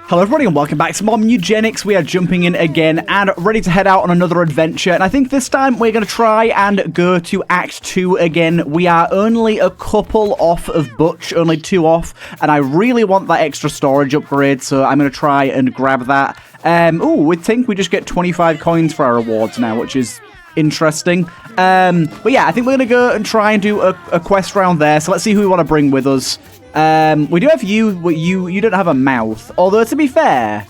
Hello everybody and welcome back to more Mewgenics. We are jumping in again and ready to head out on another adventure. And I think this time we're going to try and go to Act 2 again. We are only a couple off of Butch, only 2 off. And I really want that extra storage upgrade, so I'm going to try and grab that. We think we just get 25 coins for our rewards now, which is interesting. But yeah, I think we're going to go and try and do a quest round there. So let's see who we want to bring with us. We do have you, but you don't have a mouth. Although, to be fair,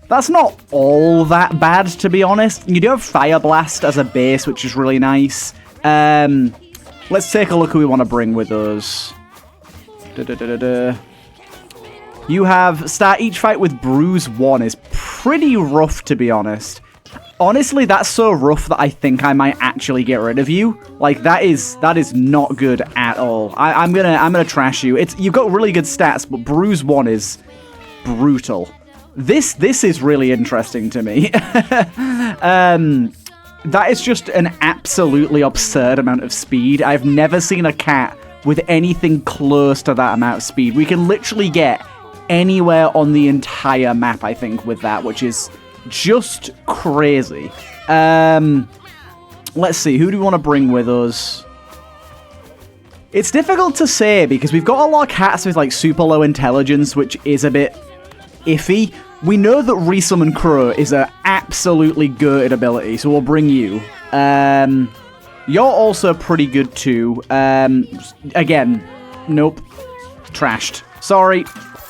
that's not all that bad, to be honest. You do have Fire Blast as a base, which is really nice. Let's take a look who we want to bring with us. You have start each fight with Bruise 1 is pretty rough, to be honest. Honestly, that's so rough that I think I might actually get rid of you. Like, that is not good at all. I'm gonna trash you. You've got really good stats, but Bruise 1 is brutal. This is really interesting to me. That is just an absolutely absurd amount of speed. I've never seen a cat with anything close to that amount of speed. We can literally get anywhere on the entire map, I think, with that, which is just crazy. Let's see, who do we want to bring with us? It's difficult to say because we've got a lot of cats with like super low intelligence, which is a bit iffy. We know that Resummon Crow is an absolutely good ability, so we'll bring you. You're also pretty good too. Again, nope. Trashed. Sorry.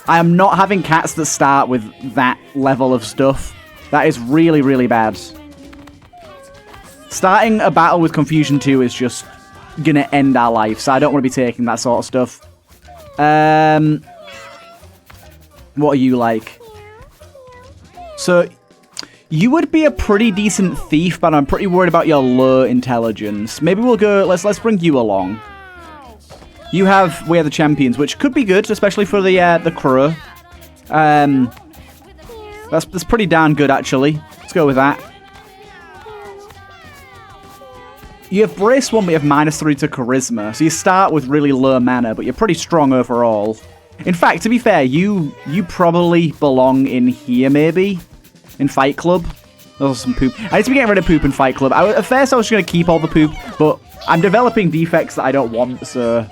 I am not having cats that start with that level of stuff. That is really, really bad. Starting a battle with Confusion 2 is just gonna end our life, so I don't want to be taking that sort of stuff. What are you like? So, you would be a pretty decent thief, but I'm pretty worried about your low intelligence. Maybe we'll go, let's bring you along. You have We Are the Champions, which could be good, especially for the crow. That's pretty darn good, actually. Let's go with that. You have Brace 1, but you have -3 to Charisma. So you start with really low mana, but you're pretty strong overall. In fact, to be fair, you probably belong in here, maybe? In Fight Club? There's some poop. I need to be getting rid of poop in Fight Club. At first, I was going to keep all the poop, but I'm developing defects that I don't want, so...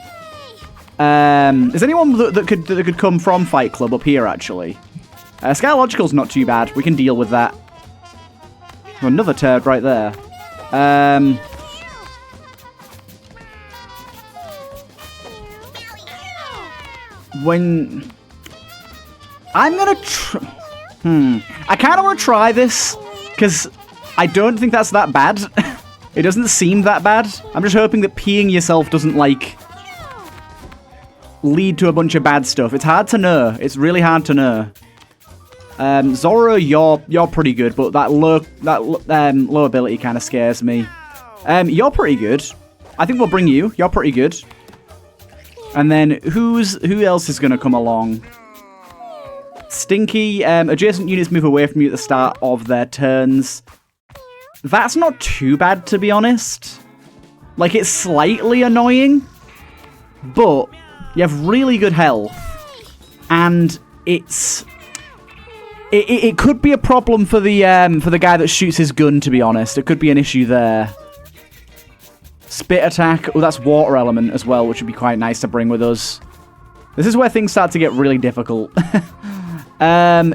is anyone that could come from Fight Club up here, actually? Scalological's not too bad. We can deal with that. Oh, another turd right there. When... I'm gonna I kind of want to try this, because I don't think that's that bad. It doesn't seem that bad. I'm just hoping that peeing yourself doesn't, like, lead to a bunch of bad stuff. It's hard to know. It's really hard to know. Zoro, you're pretty good, but that low ability kind of scares me. You're pretty good. I think we'll bring you. You're pretty good. And then who else is going to come along? Stinky. Adjacent units move away from you at the start of their turns. That's not too bad, to be honest. Like, it's slightly annoying, but you have really good health, and it could be a problem for the guy that shoots his gun, to be honest. It could be an issue there. Spit attack. Oh, that's water element as well, which would be quite nice to bring with us. This is where things start to get really difficult.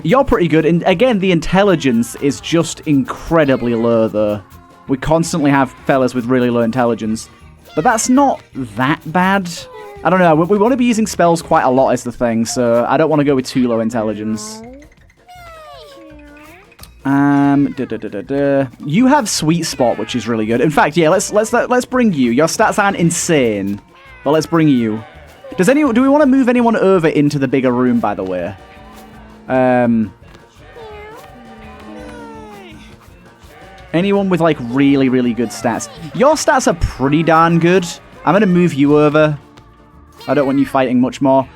You're pretty good. And again, the intelligence is just incredibly low, though. We constantly have fellas with really low intelligence. But that's not that bad. I don't know. We want to be using spells quite a lot is the thing, so I don't want to go with too low intelligence. You have Sweet Spot, which is really good. In fact, yeah, let's bring you. Your stats aren't insane, but let's bring you. Do we want to move anyone over into the bigger room, by the way? Anyone with like really, really good stats. Your stats are pretty darn good. I'm gonna move you over. I don't want you fighting much more.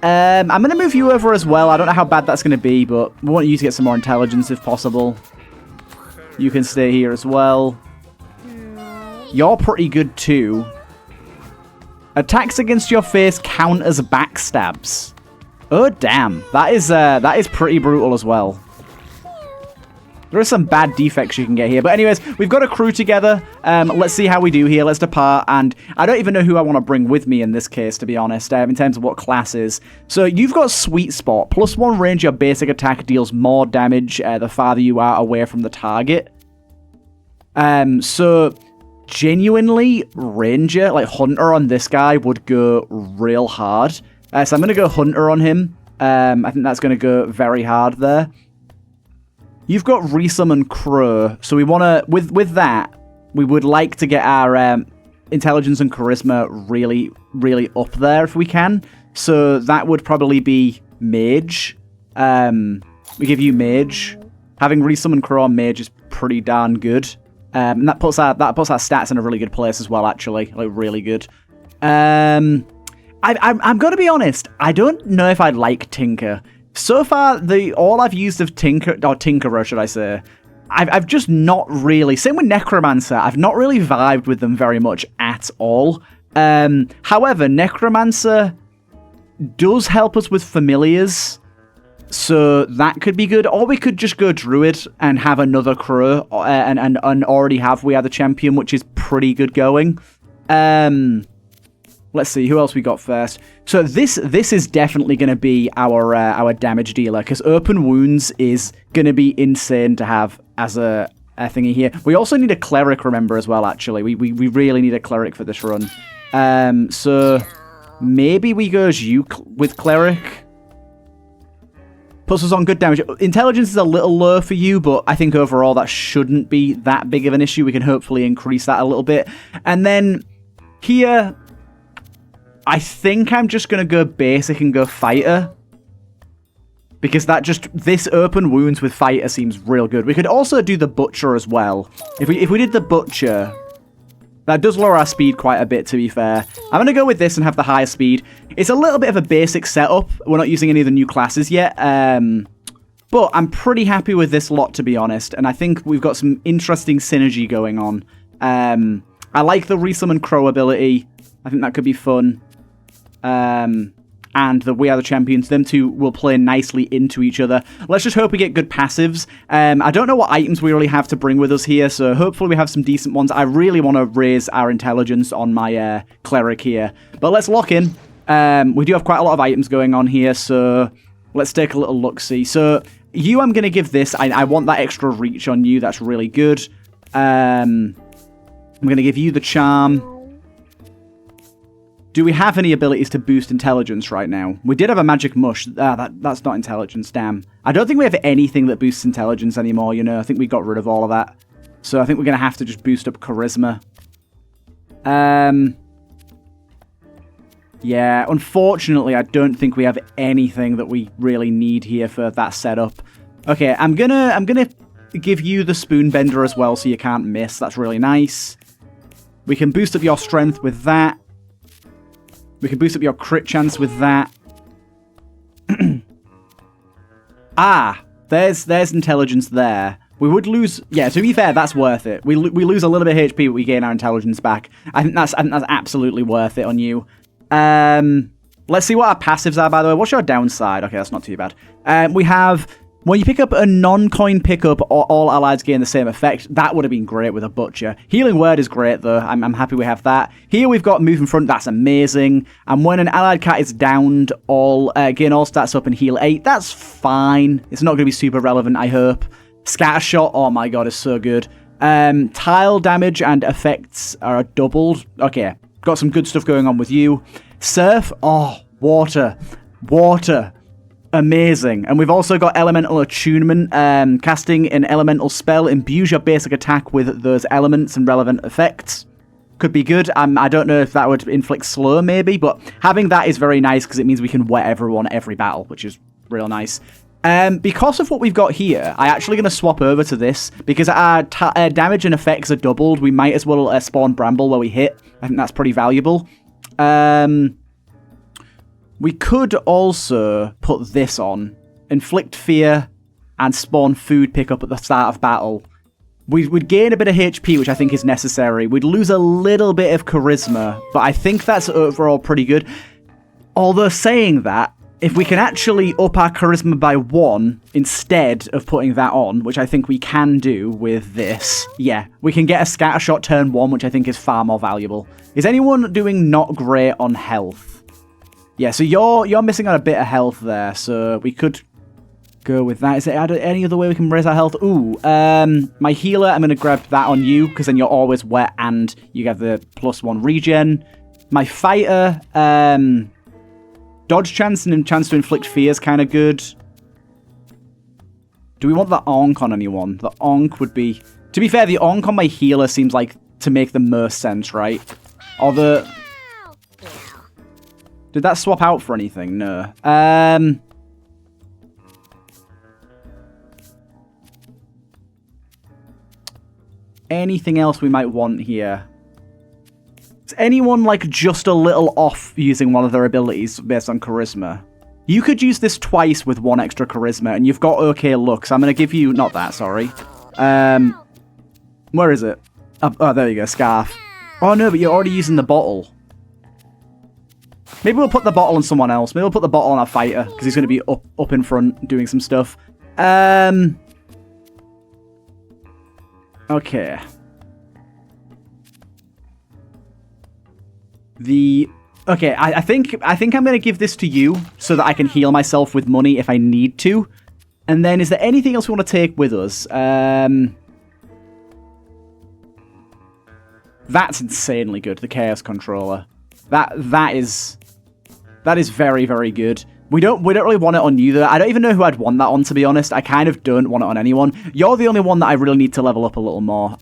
I'm going to move you over as well. I don't know how bad that's going to be, but we want you to get some more intelligence if possible. You can stay here as well. You're pretty good too. Attacks against your face count as backstabs. Oh, damn. That is pretty brutal as well. There are some bad defects you can get here. But anyways, we've got a crew together. Let's see how we do here. Let's depart. And I don't even know who I want to bring with me in this case, to be honest, in terms of what classes. So you've got Sweet Spot. +1 range, your basic attack deals more damage the farther you are away from the target. So genuinely, Ranger, like Hunter on this guy would go real hard. So I'm going to go Hunter on him. I think that's going to go very hard there. You've got Resummon Crow, so we want to, with that, we would like to get our intelligence and charisma really, really up there if we can. So that would probably be Mage. We give you Mage. Having Resummon Crow on Mage is pretty darn good. And that puts our stats in a really good place as well, actually. Like, really good. I'm going to be honest, I don't know if I like Tinker. So far, all I've used of Tinkerer, should I say, I've just not really... Same with Necromancer, I've not really vibed with them very much at all. However, Necromancer does help us with familiars, so that could be good. Or we could just go Druid and have another Crow, and already have We Are the Champion, which is pretty good going. Let's see, who else we got first? So this is definitely going to be our damage dealer, because Open Wounds is going to be insane to have as a thingy here. We also need a Cleric, remember, as well, actually. We really need a Cleric for this run. So maybe we go with Cleric. Puts us on good damage. Intelligence is a little low for you, but I think overall that shouldn't be that big of an issue. We can hopefully increase that a little bit. And then here... I think I'm just going to go basic and go fighter. Because this Open Wounds with fighter seems real good. We could also do the butcher as well. If we did the butcher, that does lower our speed quite a bit, to be fair. I'm going to go with this and have the higher speed. It's a little bit of a basic setup. We're not using any of the new classes yet. But I'm pretty happy with this lot, to be honest. And I think we've got some interesting synergy going on. I like the Resummon Crow ability. I think that could be fun. And the We Are the Champions, them two will play nicely into each other. Let's just hope we get good passives. I don't know what items we really have to bring with us here, so hopefully we have some decent ones. I really want to raise our intelligence on my Cleric here. But let's lock in. We do have quite a lot of items going on here, so let's take a little look-see. So you, I'm going to give this. I want that extra reach on you. That's really good. I'm going to give you the Charm. Do we have any abilities to boost intelligence right now? We did have a magic mush. That's not intelligence, damn. I don't think we have anything that boosts intelligence anymore, you know. I think we got rid of all of that. So I think we're going to have to just boost up charisma. Yeah, unfortunately, I don't think we have anything that we really need here for that setup. Okay, I'm gonna give you the Spoonbender as well so you can't miss. That's really nice. We can boost up your strength with that. We can boost up your crit chance with that. There's intelligence there. We would lose... Yeah, to be fair, that's worth it. We lose a little bit of HP, but we gain our intelligence back. I think that's absolutely worth it on you. Let's see what our passives are, by the way. What's your downside? Okay, that's not too bad. We have... When you pick up a non-coin pickup, all allies gain the same effect. That would have been great with a Butcher. Healing Word is great, though. I'm happy we have that. Here we've got Move in Front. That's amazing. And when an allied cat is downed, gain all stats up and heal 8. That's fine. It's not going to be super relevant, I hope. Scatter Shot, oh my god, is so good. Tile damage and effects are doubled. Okay, got some good stuff going on with you. Surf, oh, water. Amazing. And we've also got Elemental Attunement. Casting an elemental spell imbues your basic attack with those elements and relevant effects. Could be good. I don't know if that would inflict slow, maybe, but having that is very nice because it means we can wet everyone every battle, which is real nice. Because of what we've got here, I'm actually going to swap over to this because our damage and effects are doubled. We might as well spawn Bramble where we hit. I think that's pretty valuable. We could also put this on. Inflict Fear and spawn Food pickup at the start of battle. We'd gain a bit of HP, which I think is necessary. We'd lose a little bit of Charisma, but I think that's overall pretty good. Although saying that, if we can actually up our charisma by 1 instead of putting that on, which I think we can do with this, yeah, we can get a scatter shot turn 1, which I think is far more valuable. Is anyone doing not great on health? Yeah, so you're missing out a bit of health there, so we could go with that. Is there any other way we can raise our health? Ooh, my healer, I'm going to grab that on you, because then you're always wet and you get the +1 regen. My fighter, dodge chance and chance to inflict fear is kind of good. Do we want the onk on anyone? The onk would be... To be fair, the onk on my healer seems like to make the most sense, right? Or the... Did that swap out for anything? No. Anything else we might want here? Is anyone, like, just a little off using one of their abilities based on charisma? You could use this twice with 1 extra charisma, and you've got okay luck, so I'm going to give you... Not that, sorry. Where is it? Oh, there you go, scarf. Oh, no, but you're already using the bottle. Maybe we'll put the bottle on someone else. Maybe we'll put the bottle on our fighter, because he's going to be up in front doing some stuff. Okay. Okay, I think I'm going to give this to you so that I can heal myself with money if I need to. And then, is there anything else we want to take with us? That's insanely good, the Chaos Controller. That is very, very good. We don't really want it on you, though. I don't even know who I'd want that on, to be honest. I kind of don't want it on anyone. You're the only one that I really need to level up a little more.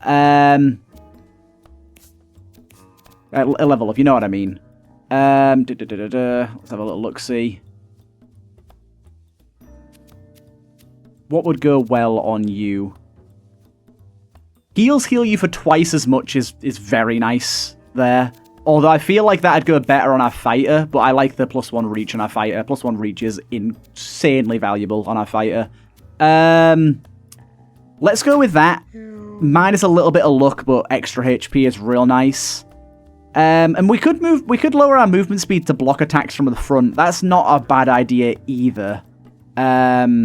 Level up, you know what I mean. Let's have a little look-see. What would go well on you? Heals heal you for twice as much is very nice there. Although I feel like that'd go better on our fighter, but I like the +1 reach on our fighter. +1 reach is insanely valuable on our fighter. Let's go with that. Minus a little bit of luck, but extra HP is real nice. And we could lower our movement speed to block attacks from the front. That's not a bad idea either. But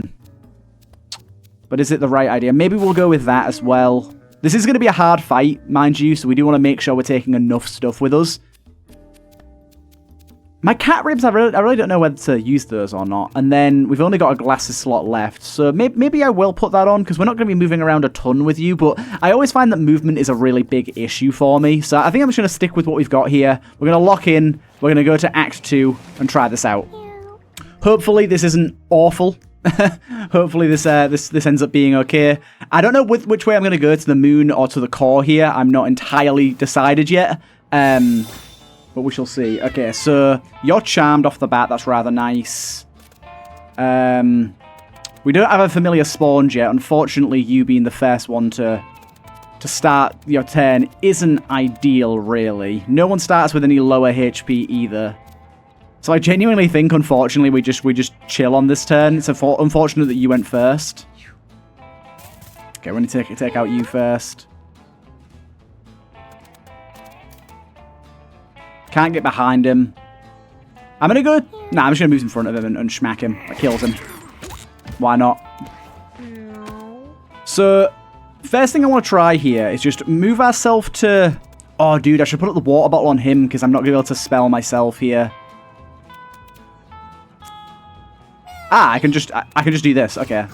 is it the right idea? Maybe we'll go with that as well. This is going to be a hard fight, mind you, so we do want to make sure we're taking enough stuff with us. My cat ribs, I really don't know whether to use those or not. And then we've only got a glasses slot left, so maybe I will put that on, because we're not going to be moving around a ton with you, but I always find that movement is a really big issue for me. So I think I'm just going to stick with what we've got here. We're going to lock in, we're going to go to Act 2 and try this out. Hopefully this isn't awful. Hopefully this ends up being okay. I don't know which way I'm going to go, to the moon or to the core here. I'm not entirely decided yet. But we shall see. Okay, so you're charmed off the bat. That's rather nice. We don't have a familiar spawn yet. Unfortunately, you being the first one to start your turn isn't ideal, really. No one starts with any lower HP either. So I genuinely think, unfortunately, we just chill on this turn. It's unfortunate that you went first. Okay, we're going to take out you first. Can't get behind him. I'm going to go... Nah, I'm just going to move in front of him and smack him. That kills him. Why not? So, first thing I want to try here is just move ourselves to... Oh, dude, I should put up the water bottle on him because I'm not going to be able to spell myself here. Ah, I can just do this. Okay.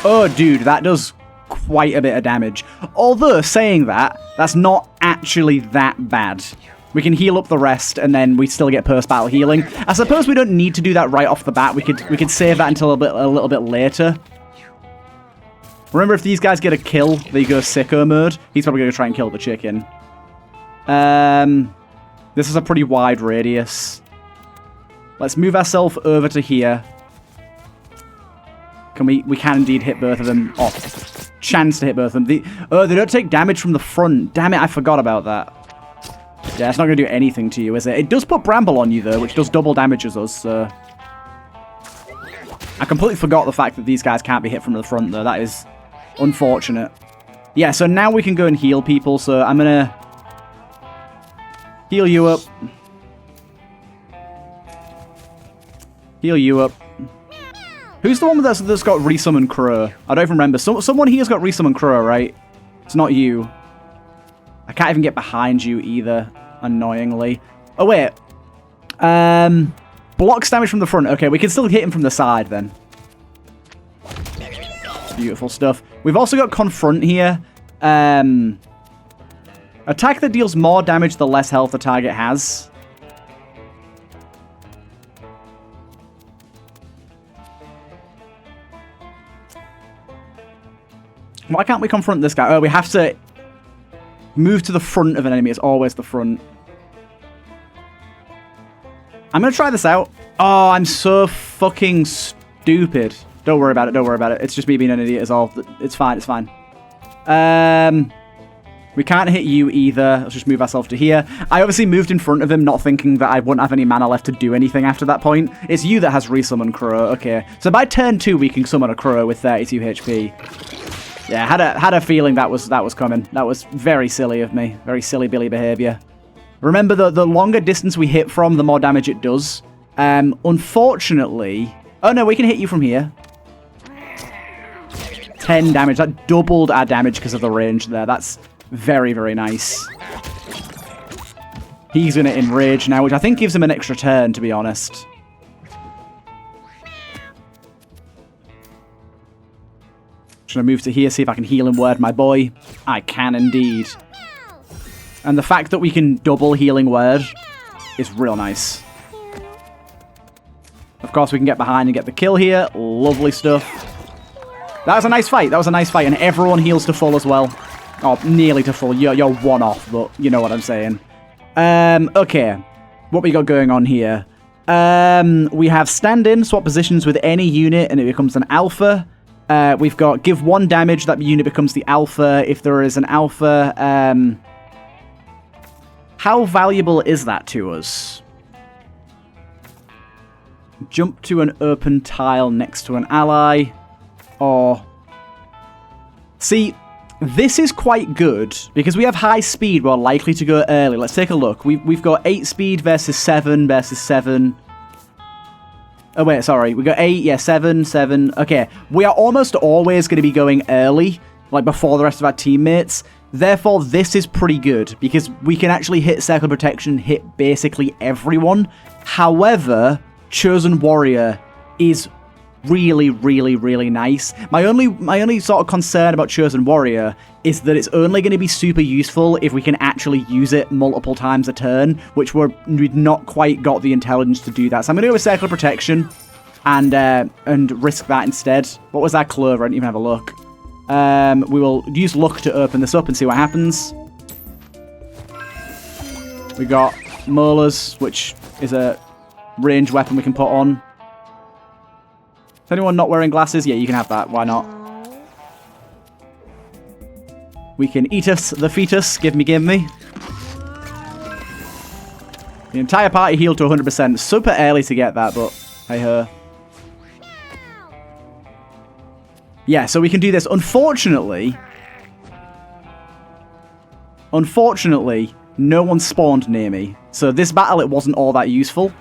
Oh, dude, that does quite a bit of damage. Although, saying that, that's not actually that bad. We can heal up the rest, and then we still get post-battle healing. I suppose we don't need to do that right off the bat. We could save that until a little bit later. Remember, if these guys get a kill, they go sicko mode. He's probably going to try and kill the chicken. This is a pretty wide radius. Let's move ourselves over to here. We can indeed hit both of them. Oh, chance to hit both of them. They don't take damage from the front. Damn it, I forgot about that. Yeah, it's not going to do anything to you, is it? It does put Bramble on you, though, which does double damage as us, so... I completely forgot the fact that these guys can't be hit from the front, though. That is unfortunate. Yeah, so now we can go and heal people, so I'm going to heal you up. Heal you up. Who's the one that's got Resummon Crow? I don't even remember. Someone here's got Resummon Crow, right? It's not you. I can't even get behind you either, annoyingly. Oh, wait. Blocks damage from the front. Okay, we can still hit him from the side, then. Beautiful stuff. We've also got Confront here. Attack that deals more damage the less health the target has. Why can't we confront this guy? Oh, we have to move to the front of an enemy. It's always the front. I'm going to try this out. Oh, I'm so fucking stupid. Don't worry about it. Don't worry about it. It's just me being an idiot is all. It's fine. It's fine. We can't hit you either. Let's just move ourselves to here. I obviously moved in front of him, not thinking that I wouldn't have any mana left to do anything after that point. It's you that has Resummon Crow. Okay. So by turn 2, we can summon a Crow with 32 HP. Yeah, had a feeling that was coming. That was very silly of me. Very silly Billy behavior. Remember, the longer distance we hit from, the more damage it does. Unfortunately... Oh, no, we can hit you from here. 10 damage. That doubled our damage because of the range there. That's very, very nice. He's going to enrage now, which I think gives him an extra turn, to be honest. Should I move to here, see if I can heal and word my boy? I can indeed. And the fact that we can double healing word is real nice. Of course, we can get behind and get the kill here. Lovely stuff. That was a nice fight. That was a nice fight. And everyone heals to full as well. Oh, nearly to full. You're one off, but you know what I'm saying. Okay. What we got going on here? We have stand-in, swap positions with any unit, and it becomes an alpha. We've got give 1 damage, that unit becomes the alpha. If there is an alpha, how valuable is that to us? Jump to an open tile next to an ally. Or... See, this is quite good, because we have high speed, we're likely to go early. Let's take a look. We've got 8 speed versus 7 versus 7. Oh, wait, sorry. We got 8, yeah, 7, 7. Okay, we are almost always going to be going early, like before the rest of our teammates. Therefore, this is pretty good, because we can actually hit Circle of Protection, hit basically everyone. However, Chosen Warrior is really, really, really nice. My only sort of concern about Chosen Warrior is that it's only going to be super useful if we can actually use it multiple times a turn, which we've not quite got the intelligence to do that. So I'm going to go with Circle of Protection and risk that instead. What was that Clover? I didn't even have a look. We will use Luck to open this up and see what happens. We got Molars, which is a range weapon we can put on. Is anyone not wearing glasses? Yeah, you can have that. Why not? We can eat us the fetus. Give me. The entire party healed to 100%. Super early to get that, but hey-ho. Yeah, so we can do this. Unfortunately, no one spawned near me. So this battle, it wasn't all that useful.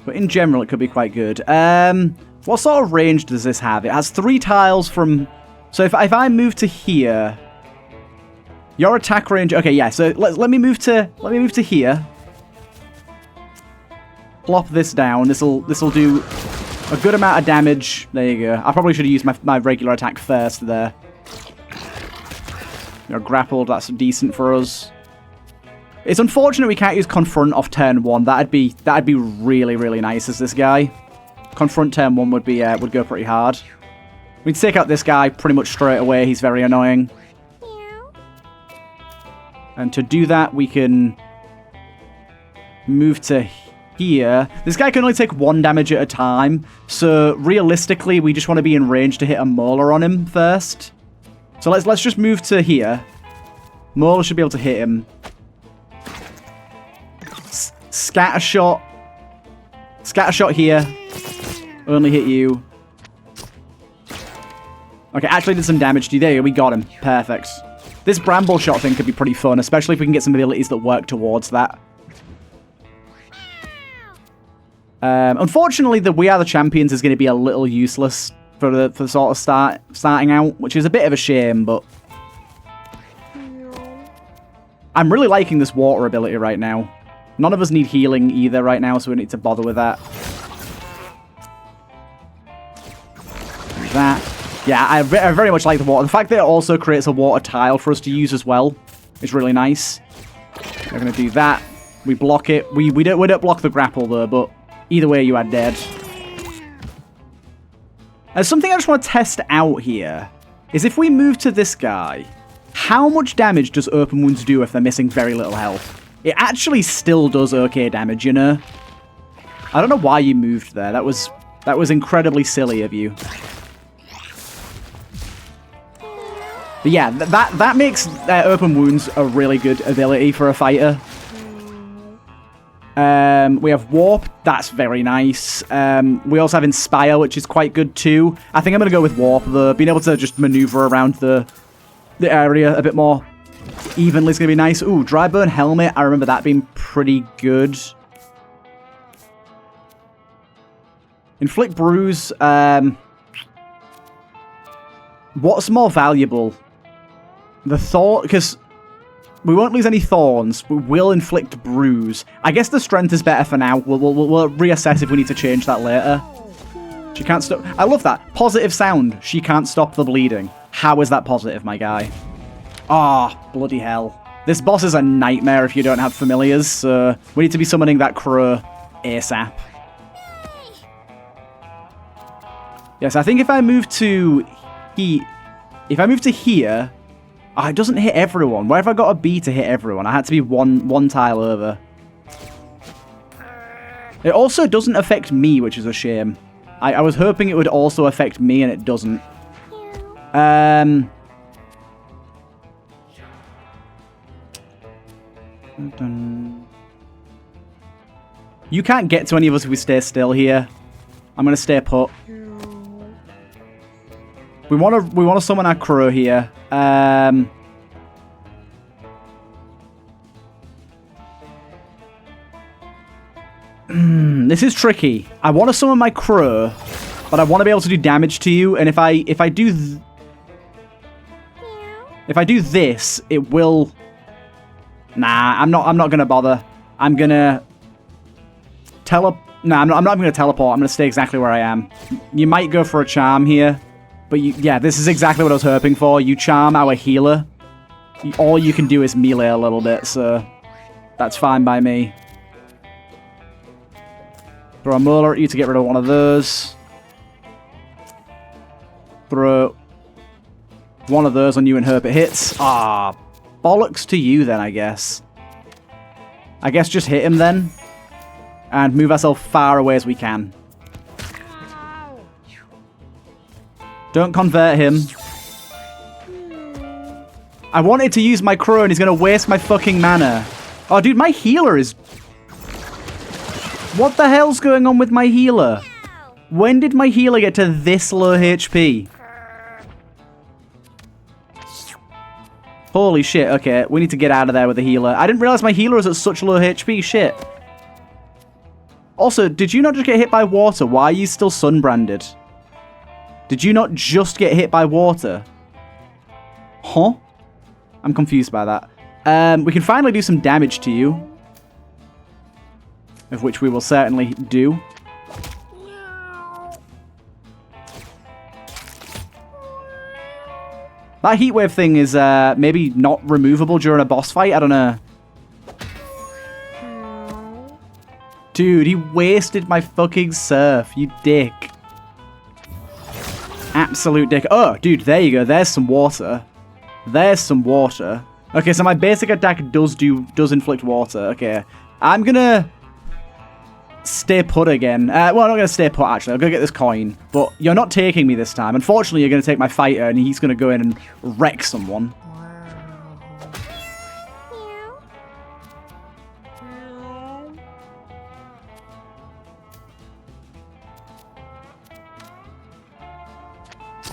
But in general, it could be quite good. What sort of range does this have? It has 3 tiles from... So if I move to here... Your attack range... Okay, yeah, so let me move to here. Plop this down. This'll do a good amount of damage. There you go. I probably should have used my regular attack first there. You're grappled. That's decent for us. It's unfortunate we can't use Confront off turn 1. That'd be really, really nice as this guy. Confront turn 1 would go pretty hard. We'd take out this guy pretty much straight away. He's very annoying. And to do that, we can move to here. This guy can only take 1 damage at a time. So realistically, we just want to be in range to hit a Molar on him first. So let's just move to here. Molar should be able to hit him. Scattershot. Scattershot here. Only hit you. Okay, actually did some damage to you. There we got him. Perfect. This bramble shot thing could be pretty fun, especially if we can get some abilities that work towards that. Unfortunately, the We Are the Champions is going to be a little useless for the sort of starting out, which is a bit of a shame, but I'm really liking this water ability right now. None of us need healing either right now, so we don't need to bother with that. That. Yeah, I very much like the water. The fact that it also creates a water tile for us to use as well is really nice. We're going to do that. We block it. We don't block the grapple though, but either way you are dead. Something I just want to test out here is if we move to this guy, how much damage does open wounds do if they're missing very little health? It actually still does okay damage, you know? I don't know why you moved there. That was incredibly silly of you. But yeah, that makes open wounds a really good ability for a fighter. We have Warp. That's very nice. We also have Inspire, which is quite good too. I think I'm going to go with Warp, though. Being able to just maneuver around the area a bit more evenly is going to be nice. Ooh, Dry Burn Helmet. I remember that being pretty good. Inflict Bruise. What's more valuable? The Thorn, because we won't lose any Thorns. We will inflict Bruise. I guess the Strength is better for now. We'll reassess if we need to change that later. She can't stop. I love that. Positive sound. She can't stop the bleeding. How is that positive, my guy? Ah, oh, bloody hell. This boss is a nightmare if you don't have familiars, so we need to be summoning that crow ASAP. Yes, I think if I move to here, oh, it doesn't hit everyone. Where have I got a B to hit everyone? I had to be one tile over. It also doesn't affect me, which is a shame. I was hoping it would also affect me, and it doesn't. You can't get to any of us if we stay still here. I'm gonna stay put. We want to summon our crow here. This is tricky. I want to summon my crow, but I want to be able to do damage to you. And if I do this, it will. Nah, I'm not gonna bother. I'm gonna I'm not gonna teleport. I'm gonna stay exactly where I am. You might go for a charm here. But yeah, this is exactly what I was hoping for. You charm our healer. All you can do is melee a little bit, so that's fine by me. Throw a molar at you to get rid of one of those. Throw one of those on you and hope it hits. Ah, bollocks to you then, I guess. I guess just hit him then. And move ourselves far away as we can. Don't convert him. I wanted to use my crow and he's going to waste my fucking mana. Oh, dude, my healer is... What the hell's going on with my healer? When did my healer get to this low HP? Holy shit, okay. We need to get out of there with the healer. I didn't realize my healer was at such low HP. Shit. Also, did you not just get hit by water? Why are you still sunbranded? Did you not just get hit by water? Huh? I'm confused by that. We can finally do some damage to you. Of which we will certainly do. That heatwave thing is maybe not removable during a boss fight. I don't know. Dude, he wasted my fucking surf. You dick. Absolute dick. Oh, dude, there you go. There's some water. There's some water. Okay, so my basic attack does inflict water. Okay. I'm gonna stay put again. Well, I'm not gonna stay put, actually. I'll go get this coin. But you're not taking me this time. Unfortunately, you're gonna take my fighter, and he's gonna go in and wreck someone.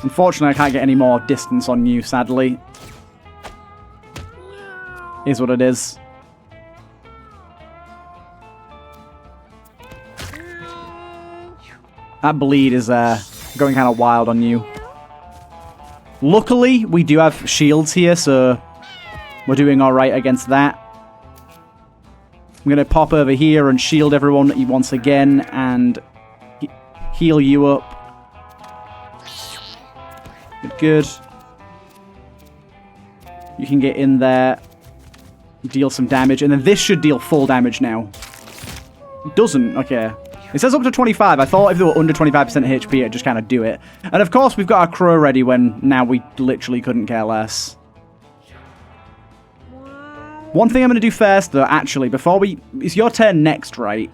Unfortunately, I can't get any more distance on you, sadly. Is what it is. That bleed is going kind of wild on you. Luckily, we do have shields here, so we're doing alright against that. I'm going to pop over here and shield everyone once again and heal you up. Good. You can get in there, deal some damage, and then this should deal full damage now. It doesn't. Okay. It says up to 25. I thought if they were under 25% HP, it'd just kind of do it. And of course, we've got our crow ready when now we literally couldn't care less. One thing I'm going to do first, though, actually, before we... It's your turn next, right?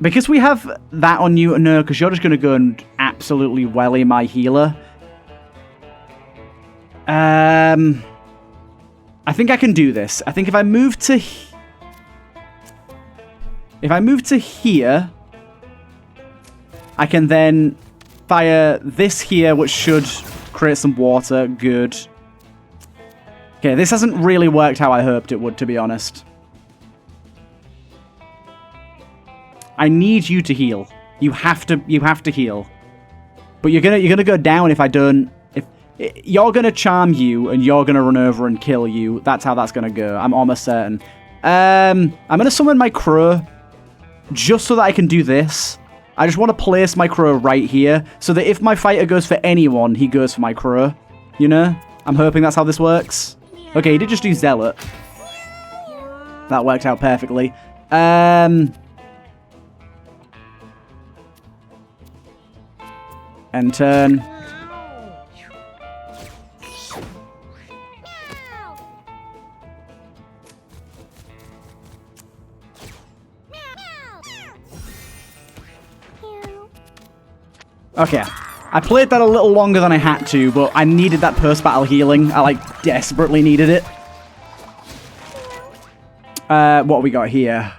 Because we have that on you, no, because you're just going to go and absolutely welly my healer. I think I can do this. I think if I move to... If I move to here, I can then fire this here, which should create some water. Good. Okay, this hasn't really worked how I hoped it would, to be honest. I need you to heal. You have to heal. But you're gonna go down if I don't. If you're gonna charm you and you're gonna run over and kill you. That's how that's gonna go. I'm almost certain. I'm gonna summon my crow. Just so that I can do this. I just want to place my crow right here, so that if my fighter goes for anyone, he goes for my crow. You know? I'm hoping that's how this works. Okay, he did just do Zealot. That worked out perfectly. End turn. Okay, I played that a little longer than I had to, but I needed that post-battle healing. I, like, desperately needed it. What we got here?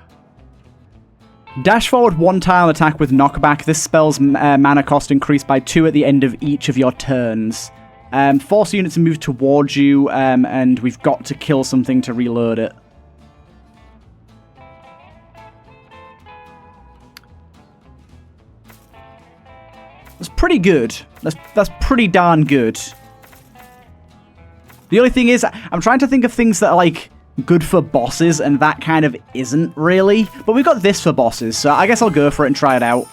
Dash forward 1 tile attack with knockback. This spell's mana cost increased by 2 at the end of each of your turns. Force units to move towards you, and we've got to kill something to reload it. That's pretty good. That's pretty darn good. The only thing is, I'm trying to think of things that are, like, good for bosses, and that kind of isn't really. But we've got this for bosses, so I guess I'll go for it and try it out.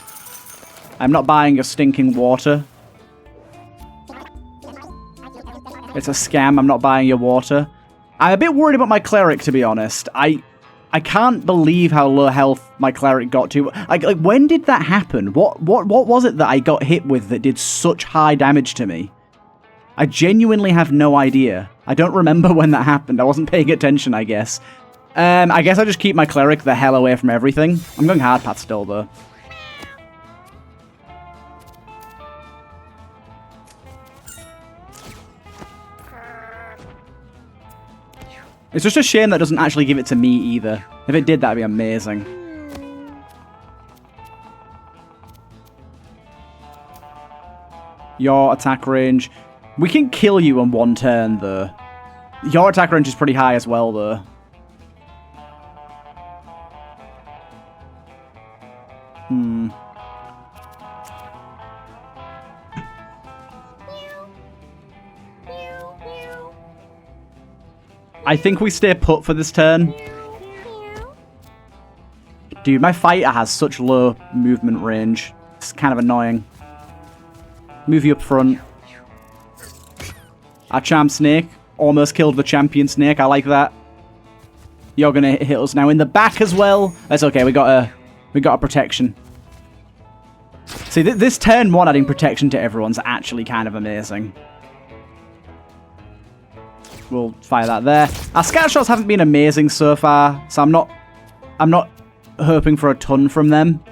I'm not buying your stinking water. It's a scam. I'm not buying your water. I'm a bit worried about my cleric, to be honest. I can't believe how low health my cleric got to. Like when did that happen? What was it that I got hit with that did such high damage to me? I genuinely have no idea. I don't remember when that happened. I wasn't paying attention, I guess. I guess I just keep my cleric the hell away from everything. I'm going hard path still, though. It's just a shame that doesn't actually give it to me either. If it did, that'd be amazing. Your attack range. We can kill you in 1 turn, though. Your attack range is pretty high as well, though. I think we stay put for this turn. Dude, my fighter has such low movement range. It's kind of annoying. Move you up front. Our charm snake almost killed the champion snake. I like that. You're gonna hit us now in the back as well. That's okay. We got a protection. See, this turn 1 adding protection to everyone's actually kind of amazing. We'll fire that there. Our scatter shots haven't been amazing so far, so I'm not hoping for a ton from them.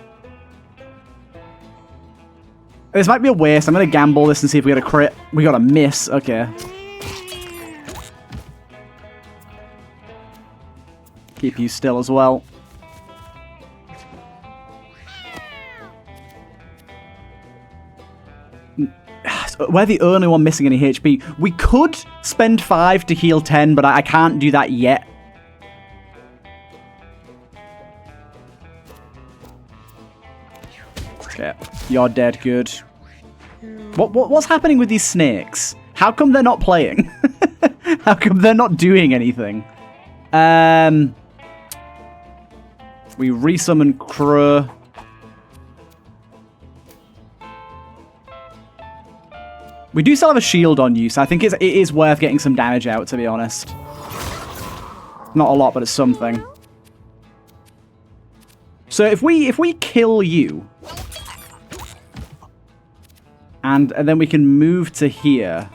This might be a waste. I'm going to gamble this and see if we get a crit. We got a miss. Okay. Keep you still as well. we're the only one missing any HP. We could spend 5 to heal 10, but I can't do that yet. Okay, you're dead. Good. What's happening with these snakes? How come they're not playing? How come they're not doing anything? We resummon Crow. We do still have a shield on you, so I think it is worth getting some damage out, to be honest. Not a lot, but it's something. So if we kill you, and then we can move to here.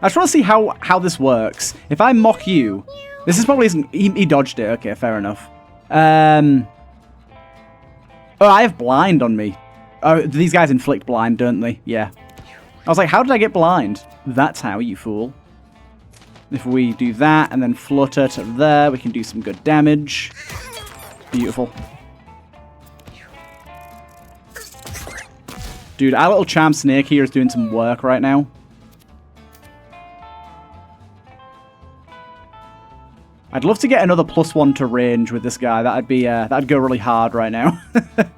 I just want to see how this works. If I mock you, this is probably isn't. He dodged it. Okay, fair enough. Oh, I have blind on me. Oh, these guys inflict blind, don't they? Yeah. I was like, how did I get blind? That's how, you fool. If we do that and then flutter to there, we can do some good damage. Beautiful. Dude, our little charm snake here is doing some work right now. I'd love to get another +1 to range with this guy. That'd go really hard right now. There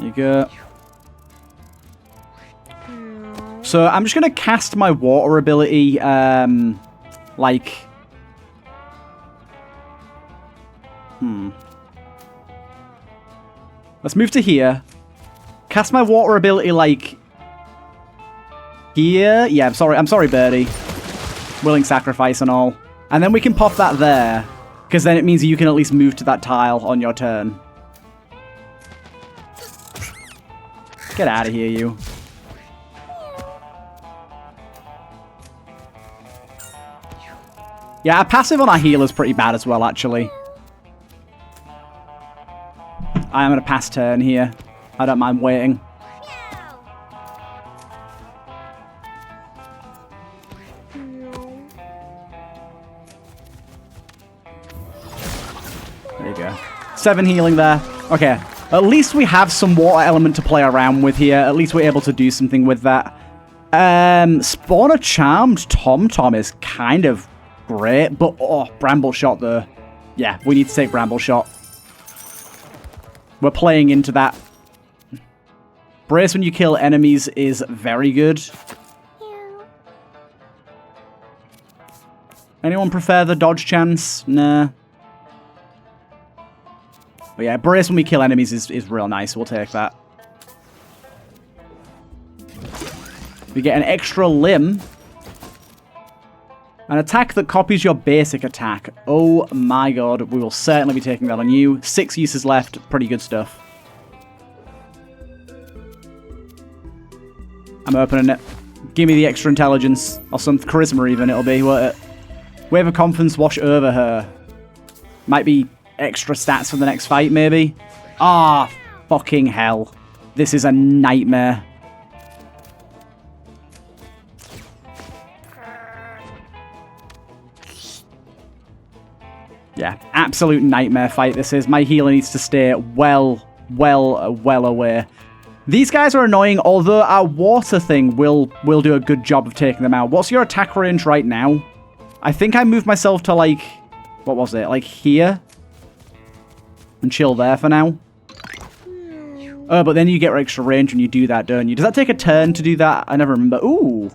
you go. So I'm just gonna cast my water ability, like. Let's move to here. Cast my water ability, like, here. Yeah, I'm sorry, Birdie. Willing sacrifice and all. And then we can pop that there, because then it means you can at least move to that tile on your turn. Get out of here, you. Yeah, our passive on our healer is pretty bad as well, actually. I am going to pass turn here. I don't mind waiting. There you go. 7 healing there. Okay. At least we have some water element to play around with here. At least we're able to do something with that. Spawn a charmed Tom is kind of great. But, oh, Bramble Shot though. Yeah, we need to take Bramble Shot. We're playing into that. Brace when you kill enemies is very good. Anyone prefer the dodge chance? Nah. But yeah, brace when we kill enemies is real nice. We'll take that. We get an extra limb. An attack that copies your basic attack. Oh my god, we will certainly be taking that on you. 6 uses left, pretty good stuff. I'm opening it. Give me the extra intelligence. Or some charisma even, it'll be, won't it? Wave of confidence, wash over her. Might be extra stats for the next fight, maybe? Ah, fucking hell. This is a nightmare. Yeah, absolute nightmare fight this is. My healer needs to stay well away. These guys are annoying, although our water thing will do a good job of taking them out. What's your attack range right now? I think I moved myself to, like, what was it? Like here? And chill there for now. Oh, but then you get extra range when you do that, don't you? Does that take a turn to do that? I never remember. Ooh.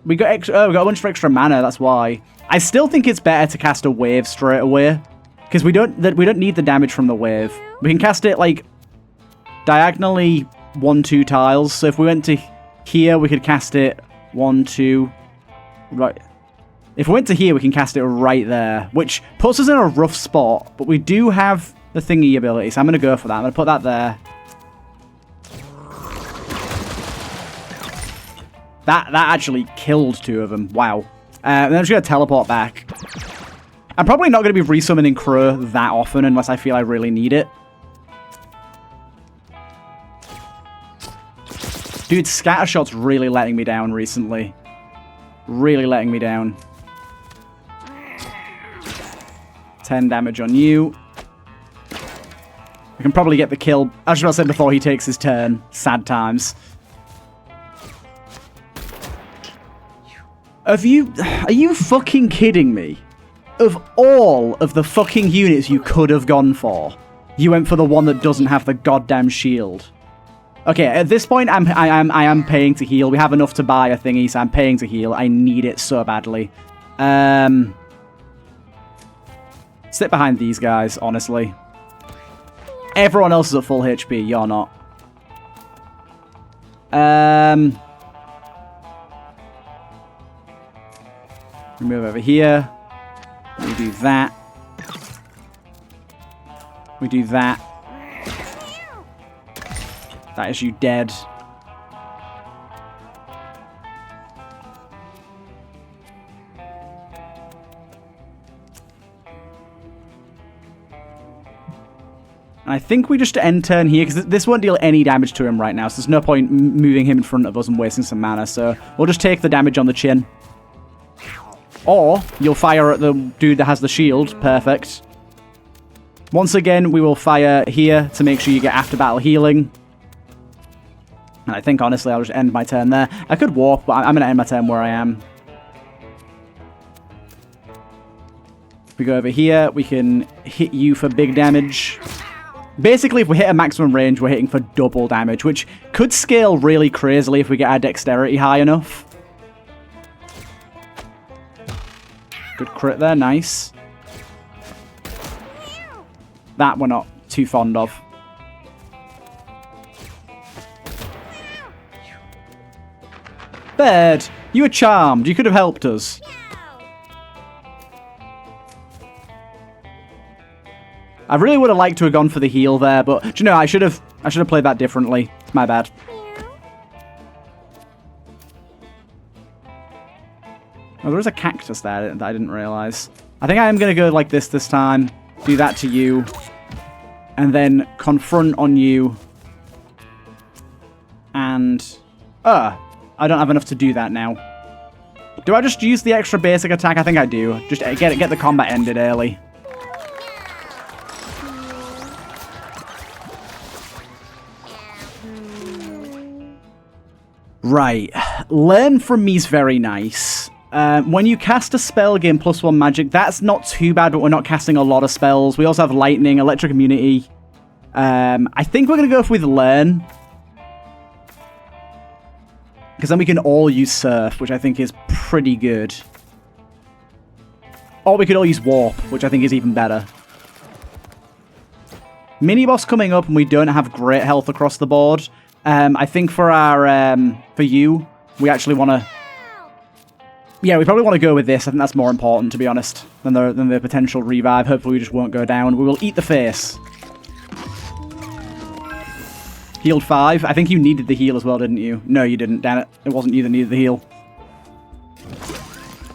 We got extra, we got a bunch of extra mana, that's why. I still think it's better to cast a wave straight away. Because we don't need the damage from the wave. We can cast it, like, diagonally 1-2 tiles. So if we went to here, we could cast it 1, 2. Right. If we went to here, we can cast it right there. Which puts us in a rough spot. But we do have the thingy ability. So I'm going to go for that. I'm going to put that there. That actually killed 2 of them. Wow. And then I'm just going to teleport back. I'm probably not going to be resummoning Crow that often unless I feel I really need it. Dude, Scattershot's really letting me down recently. Really letting me down. 10 damage on you. We can probably get the kill, as I said before, he takes his turn. Sad times. Are you fucking kidding me? Of all of the fucking units you could have gone for, you went for the one that doesn't have the goddamn shield. Okay, at this point, I am paying to heal. We have enough to buy a thingy, so I'm paying to heal. I need it so badly. Sit behind these guys, honestly. Everyone else is at full HP. You're not. We move over here. We do that. We do that. That is you dead. And I think we just end turn here, because this won't deal any damage to him right now, so there's no point moving him in front of us and wasting some mana, so we'll just take the damage on the chin. Or, you'll fire at the dude that has the shield. Perfect. Once again, we will fire here to make sure you get after-battle healing. And I think, honestly, I'll just end my turn there. I could warp, but I'm going to end my turn where I am. If we go over here, we can hit you for big damage. Basically, if we hit a maximum range, we're hitting for double damage, which could scale really crazily if we get our dexterity high enough. Good crit there, nice. That we're not too fond of. Bird, you were charmed. You could have helped us. I really would have liked to have gone for the heal there, but do you know, I should have played that differently. It's my bad. Oh, there is a cactus there that I didn't realize. I think I am going to go like this time. Do that to you. And then confront on you. And... I don't have enough to do that now. Do I just use the extra basic attack? I think I do. Just get the combat ended early. Right. Learn from me is very nice. When you cast a spell, gain +1 magic. That's not too bad, but we're not casting a lot of spells. We also have lightning, electric immunity. I think we're going to go with learn. Because then we can all use surf, which I think is pretty good. Or we could all use warp, which I think is even better. Mini-boss coming up, and we don't have great health across the board. I think for our, for you, we actually want to... Yeah, we probably want to go with this. I think that's more important, to be honest, than the potential revive. Hopefully we just won't go down. We will eat the face. Healed 5. I think you needed the heal as well, didn't you? No, you didn't, damn it. It wasn't you that needed the heal.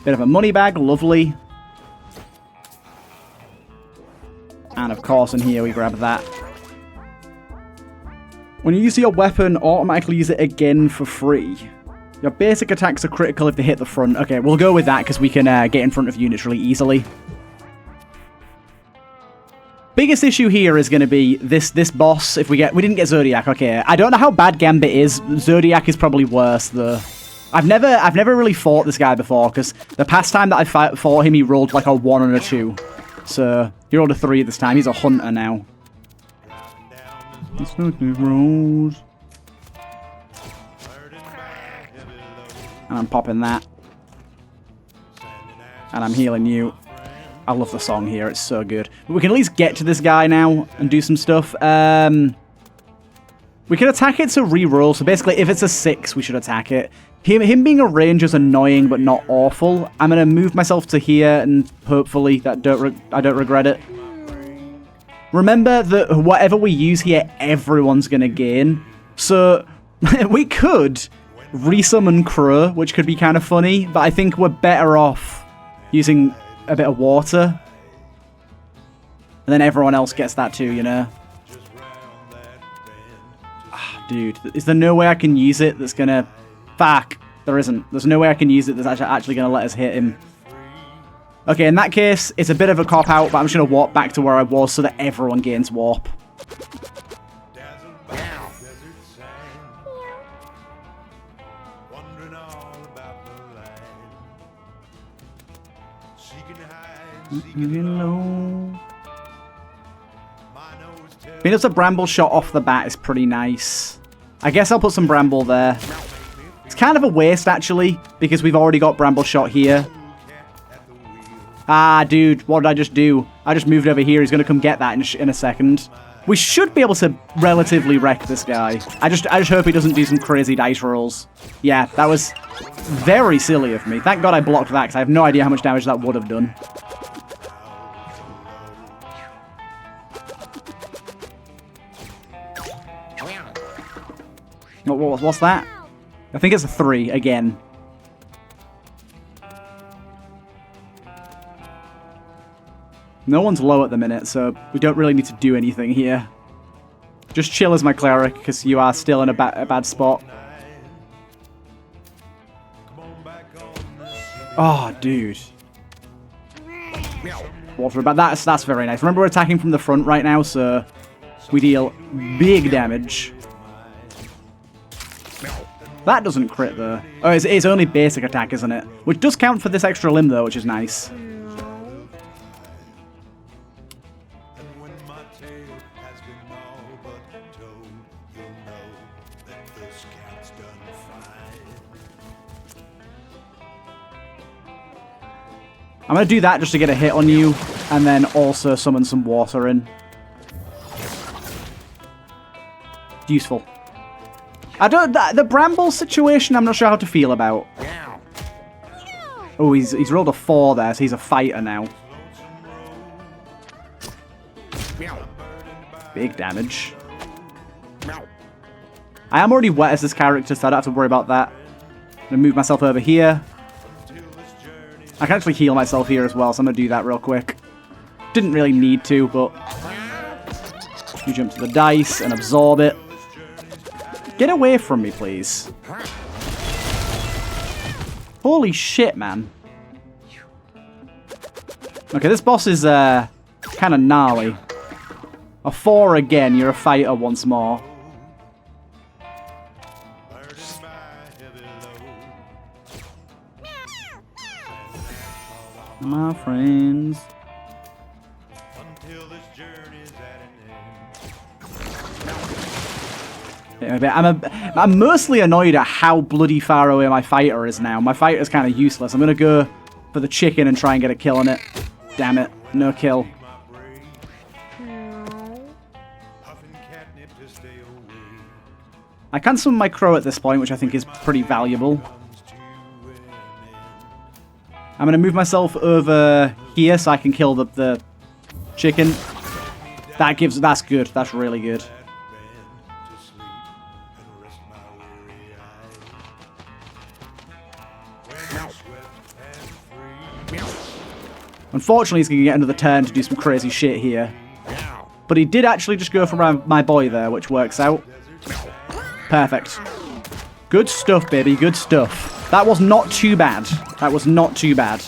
Bit of a money bag, lovely. And of course, in here we grab that. When you use your weapon, automatically use it again for free. Your basic attacks are critical if they hit the front. Okay, we'll go with that because we can get in front of units really easily. Biggest issue here is going to be this boss. If we didn't get Zodiac. Okay, I don't know how bad Gambit is. Zodiac is probably worse though. I've never really fought this guy before because the past time that I fought him, he rolled like a 1 and a 2. So he rolled a 3 this time. He's a hunter now. Rolls. And I'm popping that. And I'm healing you. I love the song here. It's so good. But we can at least get to this guy now and do some stuff. We can attack it to reroll. So basically, if it's a 6, we should attack it. Him being a ranger is annoying, but not awful. I'm going to move myself to here, and hopefully I don't regret it. Remember that whatever we use here, everyone's going to gain. So we could resummon Crow, which could be kind of funny, but I think we're better off using a bit of water. And then everyone else gets that too, you know? Dude, is there no way I can use it that's gonna... Fuck. There isn't. There's no way I can use it that's actually going to let us hit him. Okay, in that case, it's a bit of a cop-out, but I'm just going to warp back to where I was so that everyone gains warp. Being able to bramble shot off the bat is pretty nice. I guess I'll put some bramble there. It's kind of a waste, actually, because we've already got bramble shot here. Ah, dude, what did I just do? I just moved over here. He's going to come get that in a second. We should be able to relatively wreck this guy. I just hope he doesn't do some crazy dice rolls. Yeah, that was very silly of me. Thank God I blocked that, because I have no idea how much damage that would have done. What's that? I think it's a 3 again. No one's low at the minute, so we don't really need to do anything here. Just chill as my cleric, because you are still in a bad spot. Oh, dude. Water about that's very nice. Remember, we're attacking from the front right now, so we deal big damage. That doesn't crit, though. Oh, it's only basic attack, isn't it? Which does count for this extra limb, though, which is nice. I'm going to do that just to get a hit on you, and then also summon some water in. Useful. The bramble situation, I'm not sure how to feel about. Oh, he's rolled a 4 there, so he's a fighter now. Big damage. I am already wet as this character, so I don't have to worry about that. I'm going to move myself over here. I can actually heal myself here as well, so I'm going to do that real quick. Didn't really need to, but... You jump to the dice and absorb it. Get away from me, please. Holy shit, man. Okay, this boss is kind of gnarly. A 4 again, you're a fighter once more. My friends. I'm mostly annoyed at how bloody far away my fighter is now. My fighter is kind of useless. I'm going to go for the chicken and try and get a kill on it. Damn it. No kill. I can summon my crow at this point, which I think is pretty valuable. I'm going to move myself over here so I can kill the chicken. That's good. That's really good. Unfortunately, he's going to get another turn to do some crazy shit here. But he did actually just go for my boy there, which works out. Perfect. Good stuff, baby. Good stuff. That was not too bad. That was not too bad.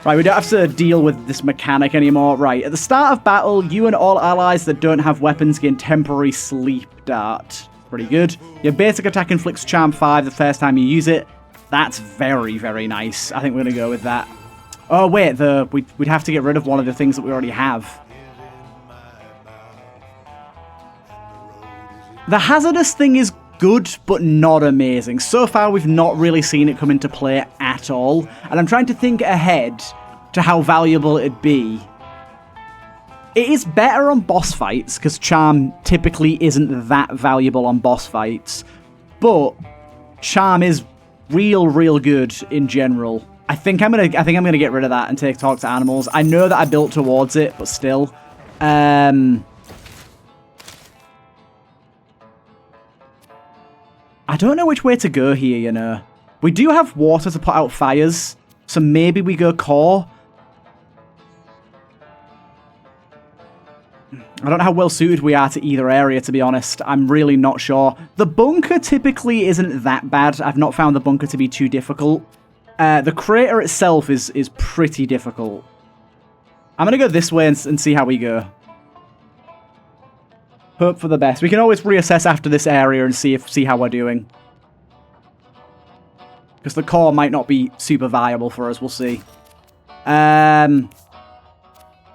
Right, we don't have to deal with this mechanic anymore. Right, at the start of battle, you and all allies that don't have weapons gain temporary sleep dart. Pretty good. Your basic attack inflicts charm 5 the first time you use it. That's very, very nice. I think we're going to go with that. Oh, wait, we'd have to get rid of one of the things that we already have. The hazardous thing is good, but not amazing. So far, we've not really seen it come into play at all. And I'm trying to think ahead to how valuable it'd be. It is better on boss fights, because charm typically isn't that valuable on boss fights. But charm is real good in general. I think I'm gonna get rid of that and talk to animals. I know that I built towards it, but still. I don't know which way to go here, you know. We do have water to put out fires, so maybe we go core. I don't know how well suited we are to either area, to be honest. I'm really not sure. The bunker typically isn't that bad. I've not found the bunker to be too difficult. The crater itself is pretty difficult. I'm going to go this way and see how we go. Hope for the best. We can always reassess after this area and see how we're doing. Because the core might not be super viable for us. We'll see.